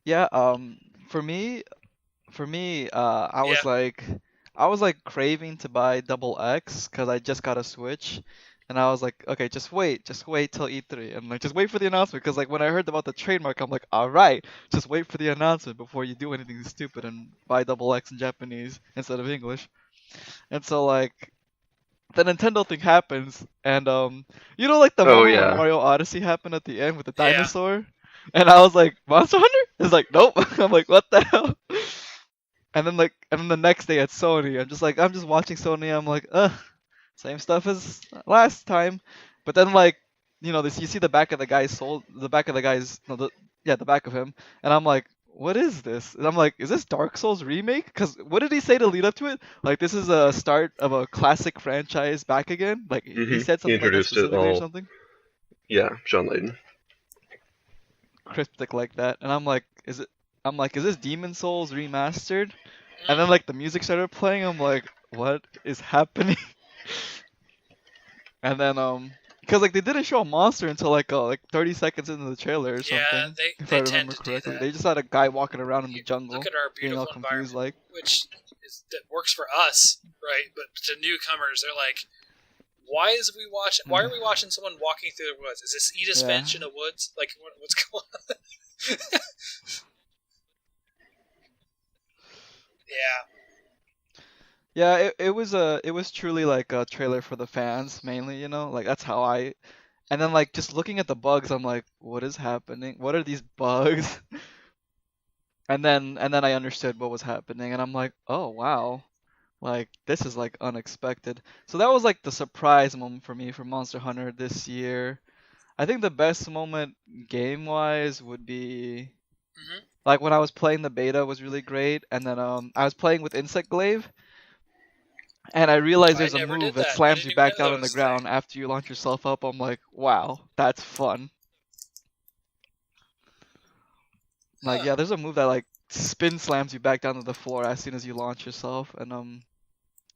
Yeah, for me, Yeah. I was like craving to buy Double X because I just got a Switch, and I was like, okay, just wait till E3, and like just wait for the announcement because like when I heard about the trademark, I'm like, all right, just wait for the announcement before you do anything stupid and buy Double X in Japanese instead of English. And so like the Nintendo thing happens, and you know like the Oh moment when yeah. Mario Odyssey happened at the end with the Yeah. dinosaur, and I was like, Monster Hunter? It's like, nope. I'm like, what the hell? And then the next day at Sony, I'm just watching Sony. I'm like, same stuff as last time. But then like, this you see the back of the guy's soul, the back of the guy's no, the back of him, and I'm like, what is this? And I'm like, is this Dark Souls remake? Because what did he say to lead up to it? Like this is a start of a classic franchise back again. Like he said He something like that introduced it specifically or all. something Yeah, John Layden. cryptic like that. And I'm like, is this Demon Souls remastered? And then Mm. like the music started playing. I'm like, what is happening? And then because like they didn't show a monster until like 30 seconds into the trailer or Yeah, something, if I they tend remember to do correctly. that. They just had a guy walking around in the You look jungle, at our being all beautiful confused environment, like, which that works for us, right? But to newcomers, they're like, Why yeah, are we watching someone walking through the woods? Is this Edith yeah, Finch in the woods? Like, what's going on? Yeah, yeah. It was truly like a trailer for the fans mainly, like that's how I. And then like just looking at the bugs, I'm like, what is happening? What are these bugs? And then I understood what was happening, and I'm like, oh wow. Like this is like unexpected. So that was like the surprise moment for me for Monster Hunter this year. I think the best moment game wise would be hmm like when I was playing the beta was really great, and then I was playing with Insect Glaive, and I realized I there's a never move did that that. I slams didn't you even back know down that on the was a thing. ground after you launch yourself up. I'm like, wow, that's fun. Like Huh. yeah, there's a move that like spin slams you back down to the floor as soon as you launch yourself,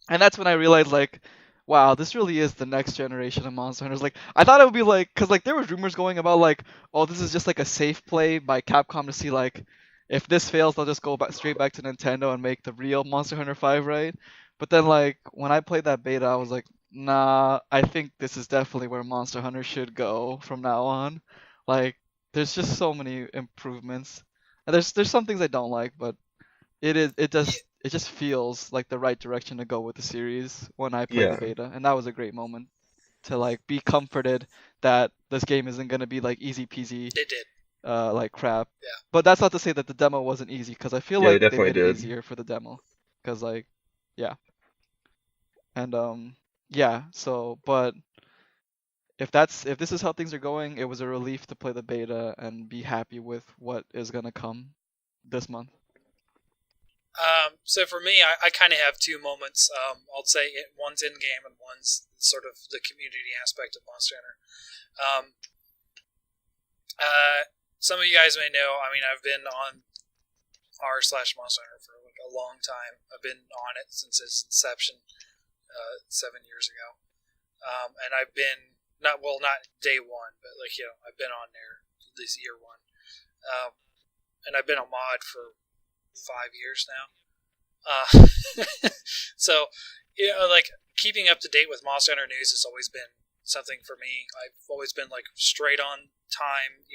and that's when I realized like, wow, this really is the next generation of Monster Hunters. Like I thought it would be like, cause like there was rumors going about like, oh, this is just like a safe play by Capcom to see like, if this fails, they'll just go back straight back to Nintendo and make the real Monster Hunter 5, right? But then like when I played that beta, I was like, nah, I think this is definitely where Monster Hunter should go from now on. Like there's just so many improvements. And there's some things I don't like, but Yeah, it just feels like the right direction to go with the series when I played the Yeah. beta, and that was a great moment to like be comforted that this game isn't gonna be like easy peasy it did. like crap. Yeah. But that's not to say that the demo wasn't easy, because I feel Yeah, they like they definitely made it did. easier for the demo, because like yeah, and yeah. So but if this is how things are going, it was a relief to play the beta and be happy with what is gonna come this month. So for me, I kind of have two moments. I'll say one's in game and one's sort of the community aspect of Monster Hunter. Um, some of you guys may know. I mean, I've been on r/Monster Hunter for like a long time. I've been on it since its inception, 7 years ago. And I've been not day one, but like I've been on there this year one. And I've been a mod for 5 years now. So like keeping up to date with Monster Hunter news has always been something for me. I've always been like straight on time,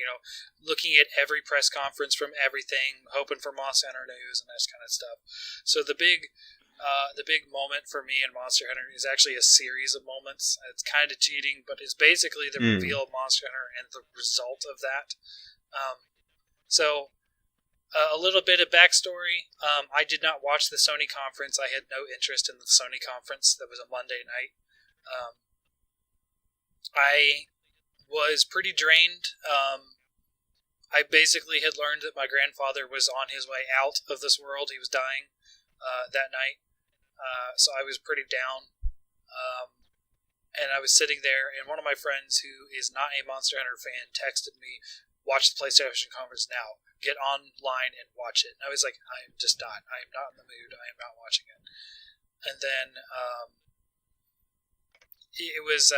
looking at every press conference from everything, hoping for Monster Hunter news and this kind of stuff. So the big moment for me in Monster Hunter is actually a series of moments. It's kind of cheating, but it's basically the Hmm. reveal of Monster Hunter and the result of that. So a little bit of backstory. I did not watch the Sony conference. I had no interest in the Sony conference. That was a Monday night. Um, I was pretty drained. I basically had learned that my grandfather was on his way out of this world. He was dying that night. So I was pretty down. And I was sitting there, and one of my friends who is not a Monster Hunter fan texted me, "Watch the PlayStation conference now. Get online and watch it." And I was like, "I am just not. I am not in the mood. I am not watching it." And then it was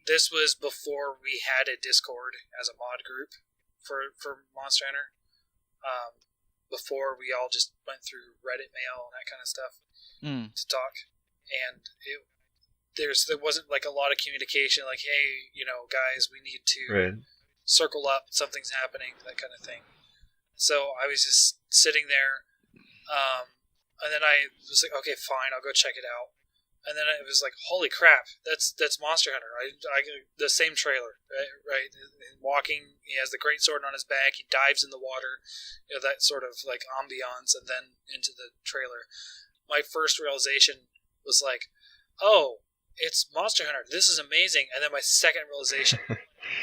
this was before we had a Discord as a mod group for Monster Hunter. Before we all just went through Reddit mail and that kind of stuff to talk, and there wasn't like a lot of communication. Like, hey, guys, we need to circle up. Something's happening. That kind of thing. So I was just sitting there, and then I was like, okay, fine, I'll go check it out. And then it was like, holy crap, that's Monster Hunter. I the same trailer, right? Walking, he has the greatsword on his back. He dives in the water, that sort of like ambiance, and then into the trailer. My first realization was like, oh, it's Monster Hunter. This is amazing. And then my second realization,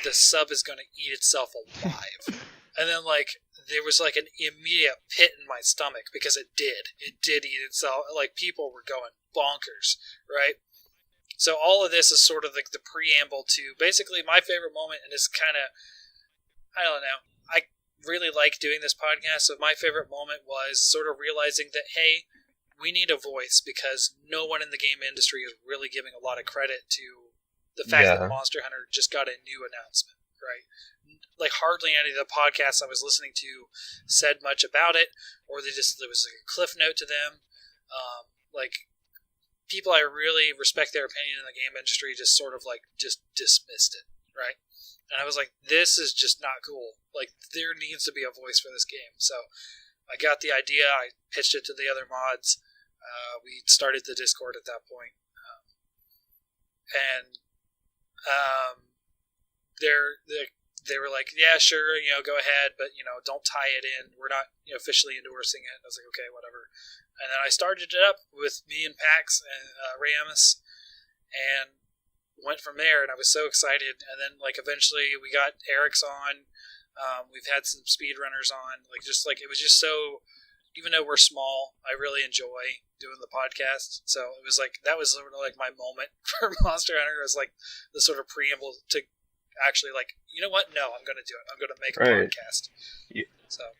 the sub is going to eat itself alive. And then like there was like an immediate pit in my stomach because it did eat itself. Like people were going bonkers, right? So all of this is sort of like the preamble to basically my favorite moment, and it's kind of, I don't know, I really like doing this podcast, so my favorite moment was sort of realizing that, hey, we need a voice because no one in the game industry is really giving a lot of credit to the fact that Monster Hunter just got a new announcement, right? Like hardly any of the podcasts I was listening to said much about it, or there was like a cliff note to them. Like people I really respect their opinion in the game industry just sort of like just dismissed it, right? And I was like, this is just not cool. Like there needs to be a voice for this game. So I got the idea. I pitched it to the other mods. We started the Discord at that point, and they were like, yeah, sure, go ahead, but don't tie it in. We're not officially endorsing it. I was like, okay, whatever. And then I started it up with me and Pax and Ramus, and went from there. And I was so excited. And then like eventually we got Eric's on. We've had some speedrunners on. Like just like it was just so. Even though we're small, I really enjoy doing the podcast. So it was like that was sort of like my moment for Monster Hunter. It was like the sort of preamble to actually like, you know what? No, I'm going to do it. I'm going to make a podcast. Yeah. So,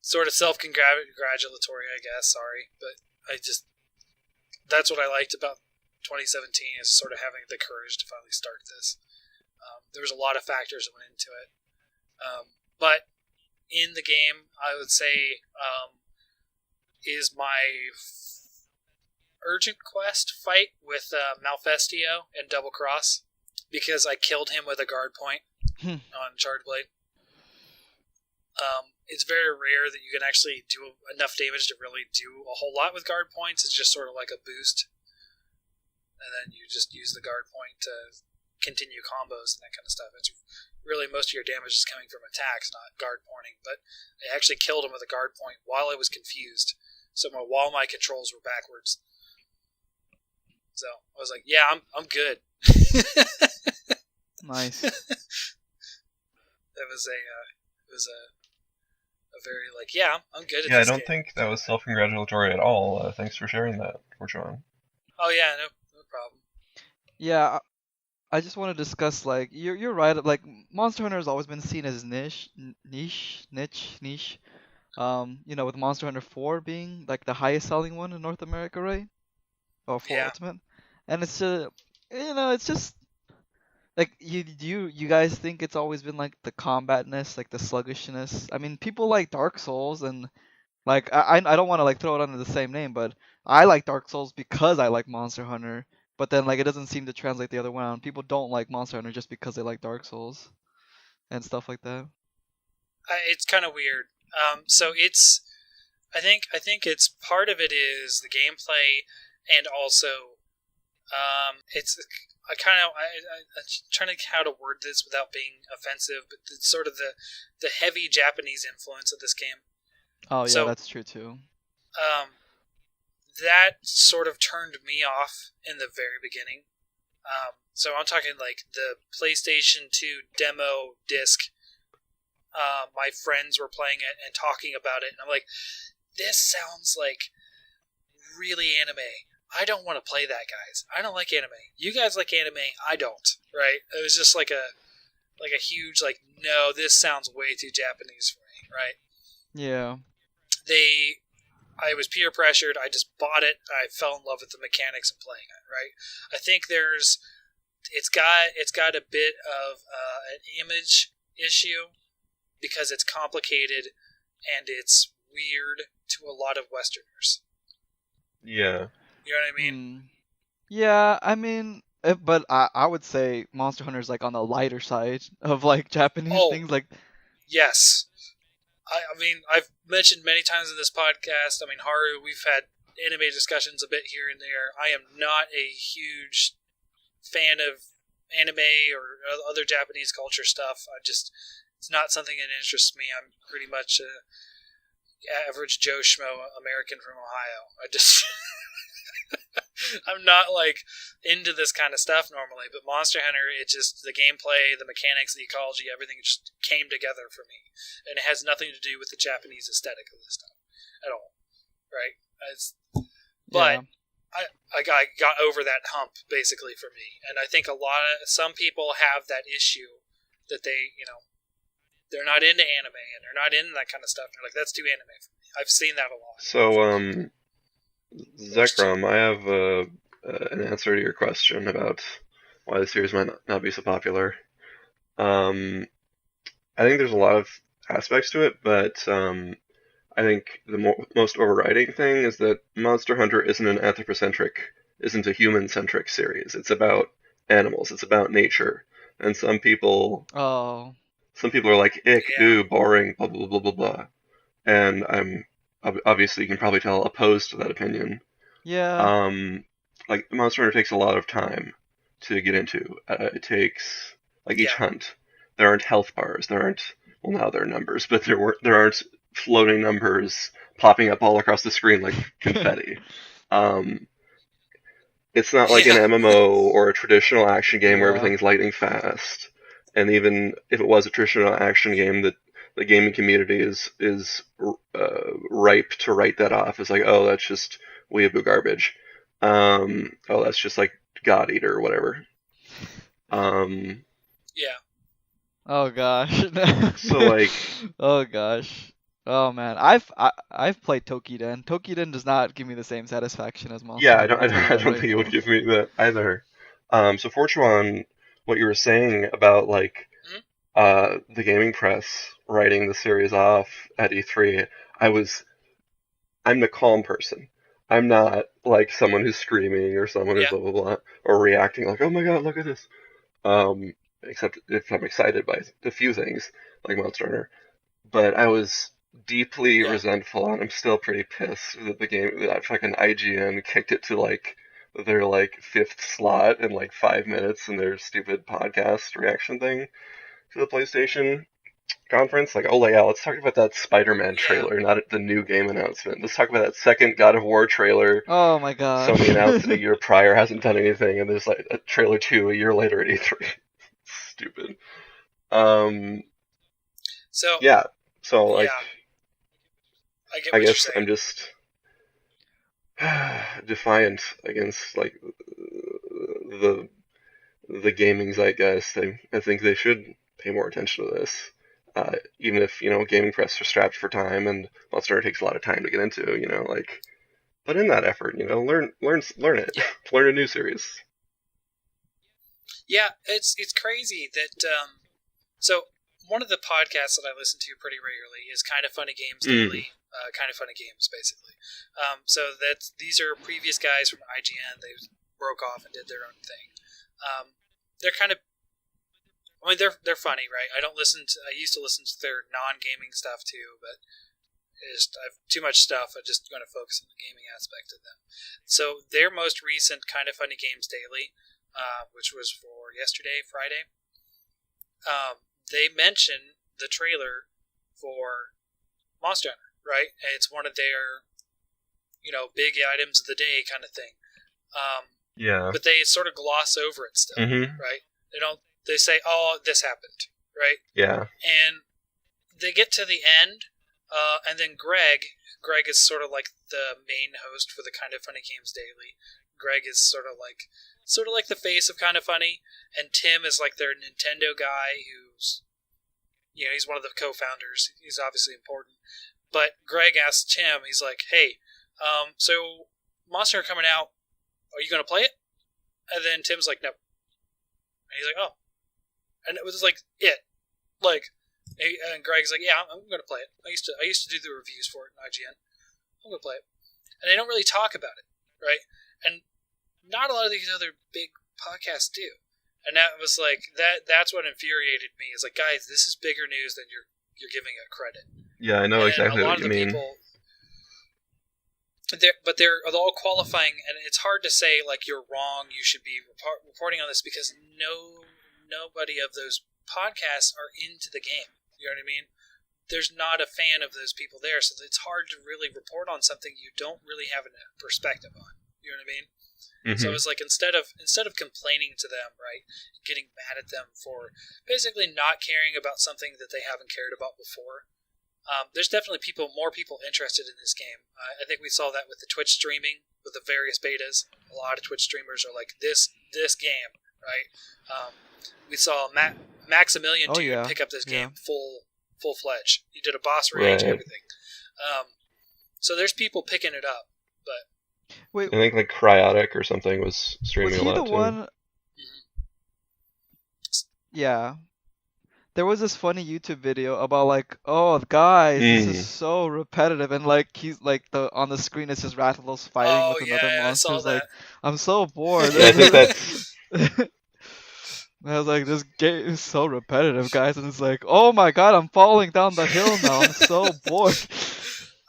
sort of self-congratulatory, I guess. Sorry, but that's what I liked about 2017 is sort of having the courage to finally start this. There was a lot of factors that went into it, but in the game, I would say, is my urgent quest fight with Malfestio and Double Cross, because I killed him with a guard point on Charred Blade. It's very rare that you can actually do enough damage to really do a whole lot with guard points. It's just sort of like a boost, and then you just use the guard point to continue combos and that kind of stuff. It's really most of your damage is coming from attacks, not guard pointing. But I actually killed him with a guard point while I was confused, so while my controls were backwards. So I was like, "Yeah, I'm good." Nice. It was a very like, yeah, I'm good at this Yeah, I don't game. think that was self-congratulatory at all. Thanks for sharing that, Fortuan. Oh yeah, no problem. Yeah, I just want to discuss like you're right. Like Monster Hunter has always been seen as niche. With Monster Hunter 4 being like the highest selling one in North America, right? Or 4 Yeah. Ultimate, and it's just it's just like you guys think it's always been like the combatness, like the sluggishness. I mean, people like Dark Souls, and like I don't want to like throw it under the same name, but I like Dark Souls because I like Monster Hunter. But then like it doesn't seem to translate the other way around. People don't like Monster Hunter just because they like Dark Souls and stuff like that. It's kind of weird. So it's, I think it's part of it is the gameplay, and also, it's I'm trying to think how to word this without being offensive, but it's sort of the heavy Japanese influence of this game. Oh yeah, So- that's true too. That sort of turned me off in the very beginning. So I'm talking like the PlayStation 2 demo disc. My friends were playing it and talking about it, and I'm like, this sounds like really anime. I don't want to play that, guys. I don't like anime. You guys like anime. I don't. Right? It was just like a huge like, no, this sounds way too Japanese for me. Right? Yeah. I was peer pressured. I just bought it. I fell in love with the mechanics of playing it. Right? I think there's it's got a bit of an image issue because it's complicated and it's weird to a lot of Westerners. Yeah. You know what I mean? Yeah, I mean, but I would say Monster Hunter is like on the lighter side of like Japanese Oh. things. Like, Yes. I mean, I've mentioned many times in this podcast, I mean, Haru, we've had anime discussions a bit here and there. I am not a huge fan of anime or other Japanese culture stuff. It's not something that interests me. I'm pretty much a average Joe Schmo American from Ohio. I'm not like into this kind of stuff normally, but Monster Hunter, it just, the gameplay, the mechanics, the ecology, everything just came together for me. And it has nothing to do with the Japanese aesthetic of this stuff at all. Right? But I got over that hump basically for me. And I think some people have that issue that they're not into anime and they're not into that kind of stuff. They're like, that's too anime for me. I've seen that a lot. So, Zekrom, I have an answer to your question about why the series might not be so popular. I think there's a lot of aspects to it, but I think the most overriding thing is that Monster Hunter isn't a human-centric series. It's about animals. It's about nature. And some people are like, ick, ew, boring, blah, blah, blah, blah, blah. And I'm, obviously, you can probably tell, opposed to that opinion. Yeah. Like, Monster Hunter takes a lot of time to get into. It takes, like, each hunt. There aren't health bars. There aren't, well, now there are numbers, but there aren't floating numbers popping up all across the screen like confetti. It's not like an MMO or a traditional action game where everything's lightning fast. And even if it was a traditional action game, the gaming community is ripe to write that off as like, oh, that's just weeaboo garbage. Oh, that's just like God Eater or whatever. Yeah. Oh gosh. So like. Oh gosh. Oh man, I've played Tokiden. Tokiden does not give me the same satisfaction as Monster Yeah, Hunter. I don't think it would give me that either. So Fortuan, what you were saying about like the gaming press writing the series off at E3, I'm the calm person. I'm not like someone who's screaming or someone who's blah blah blah or reacting like, oh my god, look at this. Except if I'm excited by a few things like Monster Hunter, but I was deeply resentful, and I'm still pretty pissed that that fucking IGN kicked it to like their like 5th slot in like 5 minutes in their stupid podcast reaction thing to the PlayStation conference. Like, oh yeah, let's talk about that Spider-Man trailer, not the new game announcement. Let's talk about that second God of War trailer. Oh my god. Sony announced it a year prior, hasn't done anything, and there's like a trailer 2 a year later at E3. Stupid. So like, I guess I'm just defiant against like the gaming zeitgeist. I think they should pay more attention to this. Even if, gaming press are strapped for time and Monster Hunter takes a lot of time to get into, like, put in that effort, learn it. Learn a new series. Yeah, it's crazy that, so one of the podcasts that I listen to pretty regularly is Kind of Funny Games Daily. Kind of Funny Games, basically. So these are previous guys from IGN. They broke off and did their own thing. They're kind of, I mean, they're funny, right? I used to listen to their non-gaming stuff too, but I have too much stuff. I'm just going to focus on the gaming aspect of them. So their most recent Kind of Funny Games Daily, which was for yesterday, Friday, they mention the trailer for Monster Hunter, right? And it's one of their, big items of the day kind of thing. But they sort of gloss over it still, right? They say, oh, this happened, right? Yeah. And they get to the end, and then Greg is sort of like the main host for the Kind of Funny Games Daily. Greg is sort of like the face of Kind of Funny, and Tim is like their Nintendo guy who's, he's one of the co-founders. He's obviously important. But Greg asks Tim, he's like, hey, so Monster coming out, are you going to play it? And then Tim's like, no. And he's like, oh. And it was like, it. Like, and Greg's like, yeah, I'm going to play it. I used to do the reviews for it in IGN. I'm going to play it. And they don't really talk about it, right? And not a lot of these other big podcasts do. And that was like, that's what infuriated me. Is like, guys, this is bigger news than you're giving it credit. Yeah, I know exactly what you mean. But they're all qualifying, and it's hard to say, like, you're wrong, you should be reporting on this, because nobody of those podcasts are into the game. You know what I mean? There's not a fan of those people there, so it's hard to really report on something you don't really have a perspective on. You know what I mean? Mm-hmm. So it's like, instead of complaining to them, right, getting mad at them for basically not caring about something that they haven't cared about before, there's definitely more people interested in this game. I think we saw that with the Twitch streaming, with the various betas. A lot of Twitch streamers are like, this game, right? We saw Maximilian pick up this game full-fledged. He did a boss rage and everything. So there's people picking it up, but... Wait, I think like Cryotic or something was streaming a lot too. Was he the one? Mm-hmm. Yeah. There was this funny YouTube video about like, oh guys, this is so repetitive, and like he's like on the screen it's just Rathalos fighting with another monster. I was like, I'm so bored. Yeah, I think that's... I was like, this game is so repetitive, guys, and it's like, oh my god, I'm falling down the hill now. I'm so bored.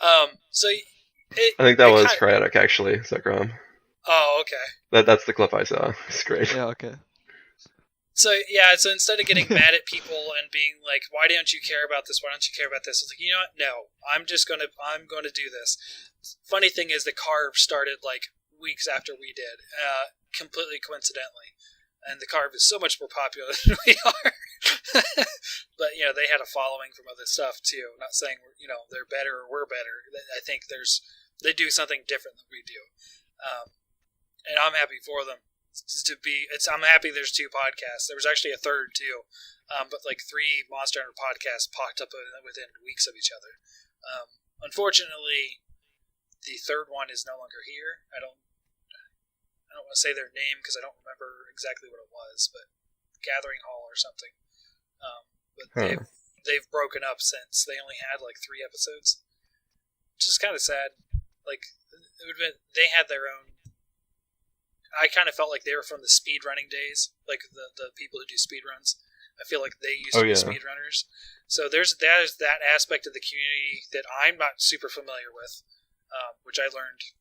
I think that was Cryotic, actually, Zekrom. Oh, okay. That's the clip I saw. It's great. Yeah, okay. So instead of getting mad at people and being like, why don't you care about this? Why don't you care about this? It's like, you know what? No, I'm gonna do this. Funny thing is, the carve started like weeks after we did, completely coincidentally. And the carve is so much more popular than we are. But, they had a following from other stuff, too. I'm not saying, they're better or we're better. I think they do something different than we do. And I'm happy for them. I'm happy there's two podcasts. There was actually a third, too. But, like, 3 Monster Hunter podcasts popped up within weeks of each other. Unfortunately, the third one is no longer here. I don't want to say their name because I don't remember exactly what it was, but Gathering Hall or something. But they've broken up since. They only had like 3 episodes, which is kind of sad. Like, they had their own. I kind of felt like they were from the speedrunning days, like the people who do speedruns. I feel like they used to be speedrunners. So there's that aspect of the community that I'm not super familiar with, which I learned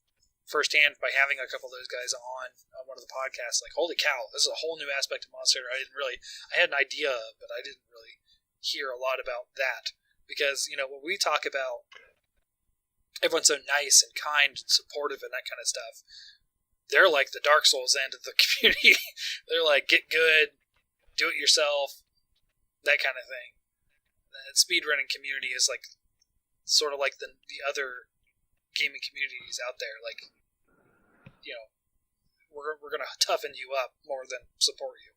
firsthand by having a couple of those guys on one of the podcasts. Like, holy cow, this is a whole new aspect of Monster Hunter. I had an idea, but I didn't really hear a lot about that, because when we talk about everyone's so nice and kind and supportive and that kind of stuff, they're like the Dark Souls end of the community. They're like, get good, do it yourself, that kind of thing. The speedrunning community is like sort of like the other gaming communities out there. Like, we're gonna toughen you up more than support you.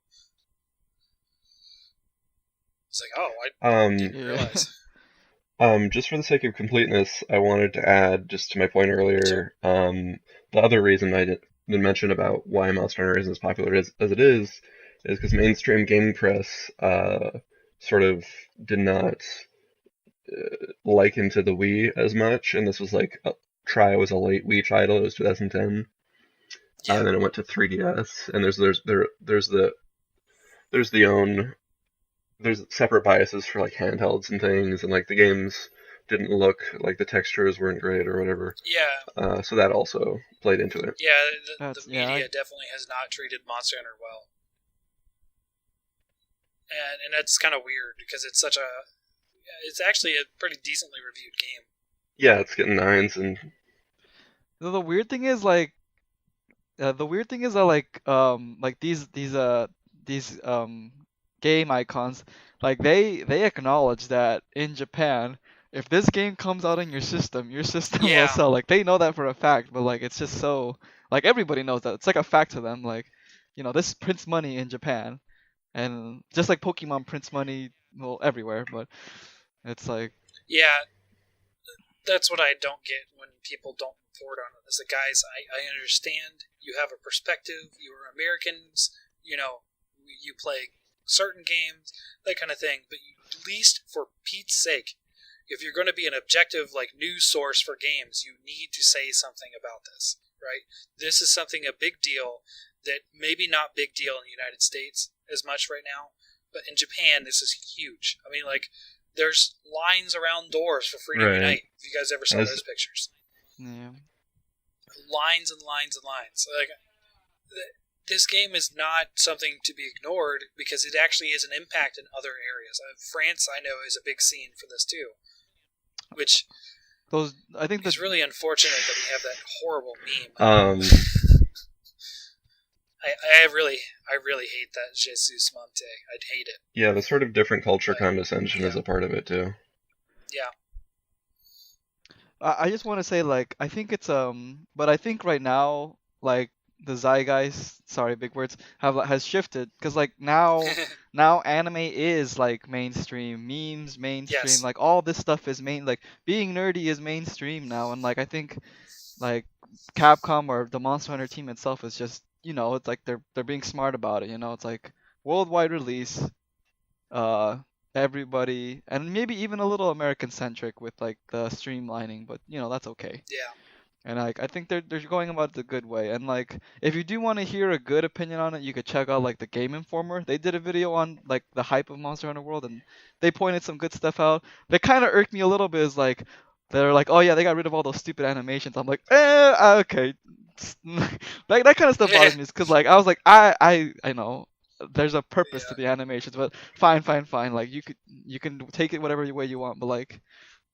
It's like, I didn't realize. Just for the sake of completeness, I wanted to add, just to my point earlier, the other reason I didn't mention about why Monster Hunter isn't as popular as it is because mainstream gaming press sort of did not like into the Wii as much, and this was like was a late Wii title. It was 2010, and then it went to 3DS. And there's separate biases for like handhelds and things, and like the games didn't look like the textures weren't great or whatever. Yeah. So that also played into it. Yeah, the media definitely has not treated Monster Hunter well, and that's kind of weird because it's actually a pretty decently reviewed game. Yeah, it's getting 9s and. The weird thing is like these game icons, like they acknowledge that in Japan, if this game comes out in your system will sell. Like, they know that for a fact, but like it's just so, like, everybody knows that. It's like a fact to them. Like, this prints money in Japan, and just like Pokemon prints money everywhere, but it's like, yeah, that's what I don't get when people don't report on it. It's like, guys, I understand you have a perspective. You are Americans. you play certain games, that kind of thing. But at least for Pete's sake, if you're going to be an objective like news source for games, you need to say something about this, right? This is something a big deal that maybe not big deal in the United States as much right now, but in Japan this is huge. I mean, like, there's lines around doors for Freedom Right. Unite. If you guys ever saw those pictures, Yeah. lines and lines and lines. Like, this game is not something to be ignored because it actually has an impact in other areas. France, I know, is a big scene for this too, which I think it's really unfortunate that we have that horrible meme. I really hate that Jesus Monte. I'd hate it. Yeah, the sort of different culture condescension is Yeah. a part of it too. Yeah. I just want to say, like, I think it's but I think right now, like, the zeitgeist, sorry, big words, has shifted because, like, now anime is like mainstream, memes mainstream, Yes. like all this stuff is like being nerdy is mainstream now, and like I think like Capcom or the Monster Hunter team itself is just, it's like they're being smart about it, it's like worldwide release, everybody, and maybe even a little American centric with like the streamlining, but that's okay. Yeah. And like I think they're going about it the good way. And like if you do want to hear a good opinion on it, you could check out like the Game Informer. They did a video on like the hype of Monster Hunter World, and they pointed some good stuff out. That kind of irked me a little bit. Is like they're like, oh yeah, they got rid of all those stupid animations. I'm like, okay. Like that kind of stuff bothers me, because like I was like, I know there's a purpose to the animations, but fine. Like you can take it whatever way you want, but like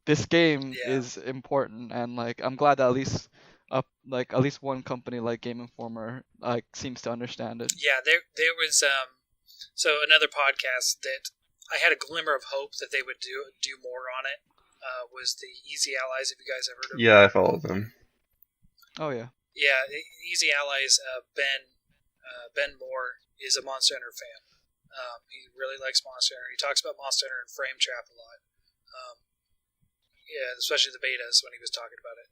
this game is important, and like I'm glad that at least one company like Game Informer like seems to understand it. Yeah, there was so another podcast that I had a glimmer of hope that they would do more on it was the Easy Allies. Have you guys ever heard of Yeah, I follow them. Oh yeah. Yeah, Easy Allies. Ben Moore is a Monster Hunter fan. He really likes Monster Hunter. He talks about Monster Hunter and Frame Trap a lot. Yeah, especially the betas when he was talking about it.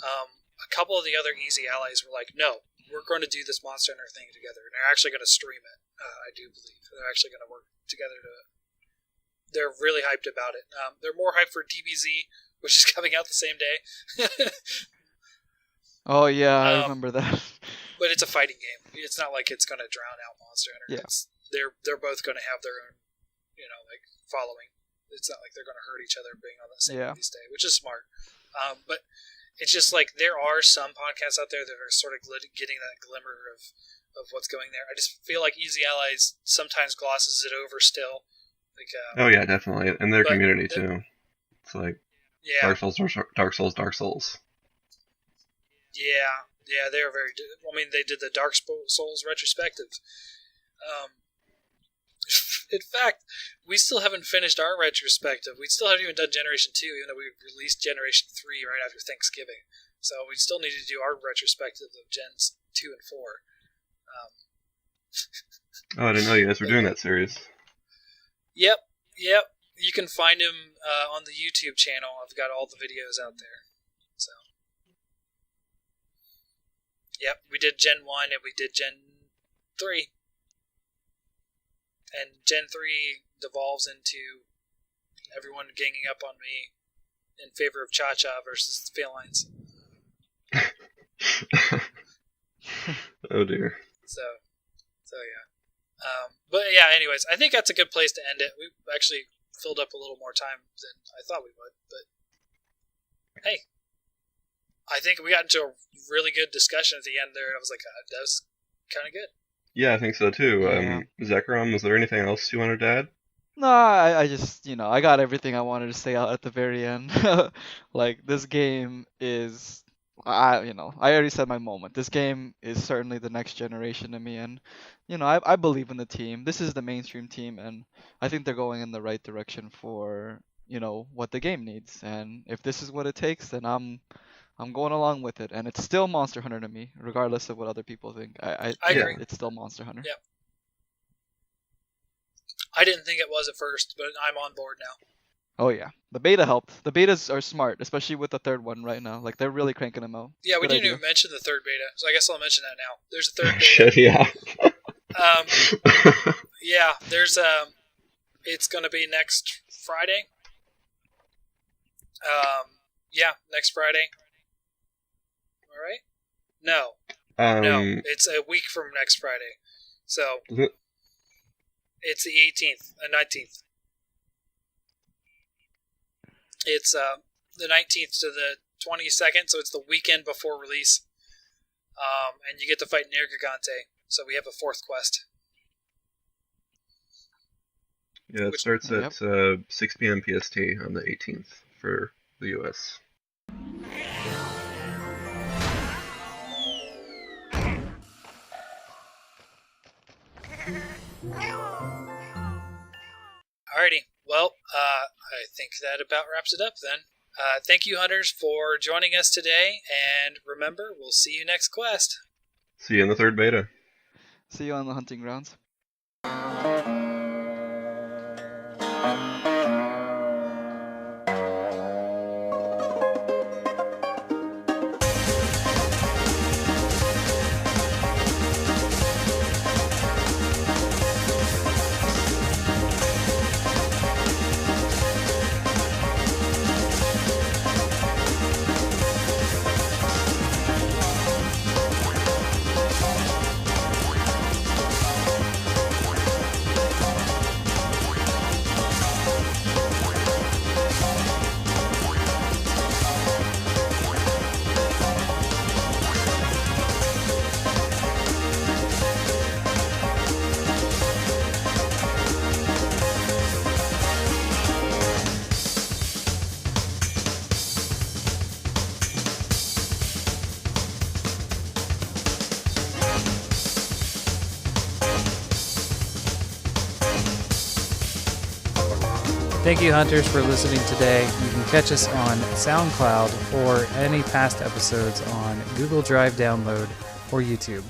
A couple of the other Easy Allies were like, no, we're going to do this Monster Hunter thing together. And they're actually going to stream it, I do believe. They're actually going to work together to... They're really hyped about it. They're more hyped for DBZ, which is coming out the same day. Oh yeah, I remember that. But it's a fighting game. It's not like it's going to drown out Monster Hunter. Yeah. They're both going to have their own, like, following. It's not like they're going to hurt each other being on the same release day, which is smart. But it's just like there are some podcasts out there that are sort of getting that glimmer of what's going there. I just feel like Easy Allies sometimes glosses it over still. Like, oh yeah, definitely, and their community too. It's like Dark Souls. Yeah, they are very. I mean, they did the Dark Souls retrospective. In fact, we still haven't finished our retrospective. We still haven't even done Generation 2, even though we released Generation 3 right after Thanksgiving. So we still need to do our retrospective of Gens 2 and 4. Oh, I didn't know you guys were doing that series. Yep. You can find him on the YouTube channel. I've got all the videos out there. So, yep, we did Gen 1 and we did Gen 3. And Gen 3 devolves into everyone ganging up on me in favor of Cha-Cha versus the Felines. Oh dear. So yeah. But yeah, anyways, I think that's a good place to end it. We actually filled up a little more time than I thought we would, but hey, I think we got into a really good discussion at the end there. I was like, that was kind of good. Yeah, I think so too. Yeah. Zekrom, was there anything else you wanted to add? No, I just, I got everything I wanted to say out at the very end. Like, this game is, I already said my moment. This game is certainly the next generation to me, and, I believe in the team. This is the mainstream team, and I think they're going in the right direction for, what the game needs. And if this is what it takes, then I'm going along with it, and it's still Monster Hunter to me, regardless of what other people think. I agree. It's still Monster Hunter. Yep. I didn't think it was at first, but I'm on board now. Oh yeah, the beta helped. The betas are smart, especially with the third one right now. Like, they're really cranking them out. Yeah, we Good didn't idea. even mention the third beta, so I guess I'll mention that now. There's a third beta. Shit, yeah. Yeah, there's it's gonna be next Friday. Yeah, next Friday. All right. No, it's a week from next Friday. So it's the 18th, 19th. It's the 19th to the 22nd, so it's the weekend before release. And you get to fight Nergigante. So we have a 4th quest. Yeah, it starts at 6 p.m. PST on the 18th for the US. Alrighty. Well, I think that about wraps it up then. Thank you, hunters, for joining us today, and remember, we'll see you next quest. See you in the 3rd beta. See you on the hunting grounds. Thank you, hunters, for listening today. You can catch us on SoundCloud or any past episodes on Google Drive download or YouTube.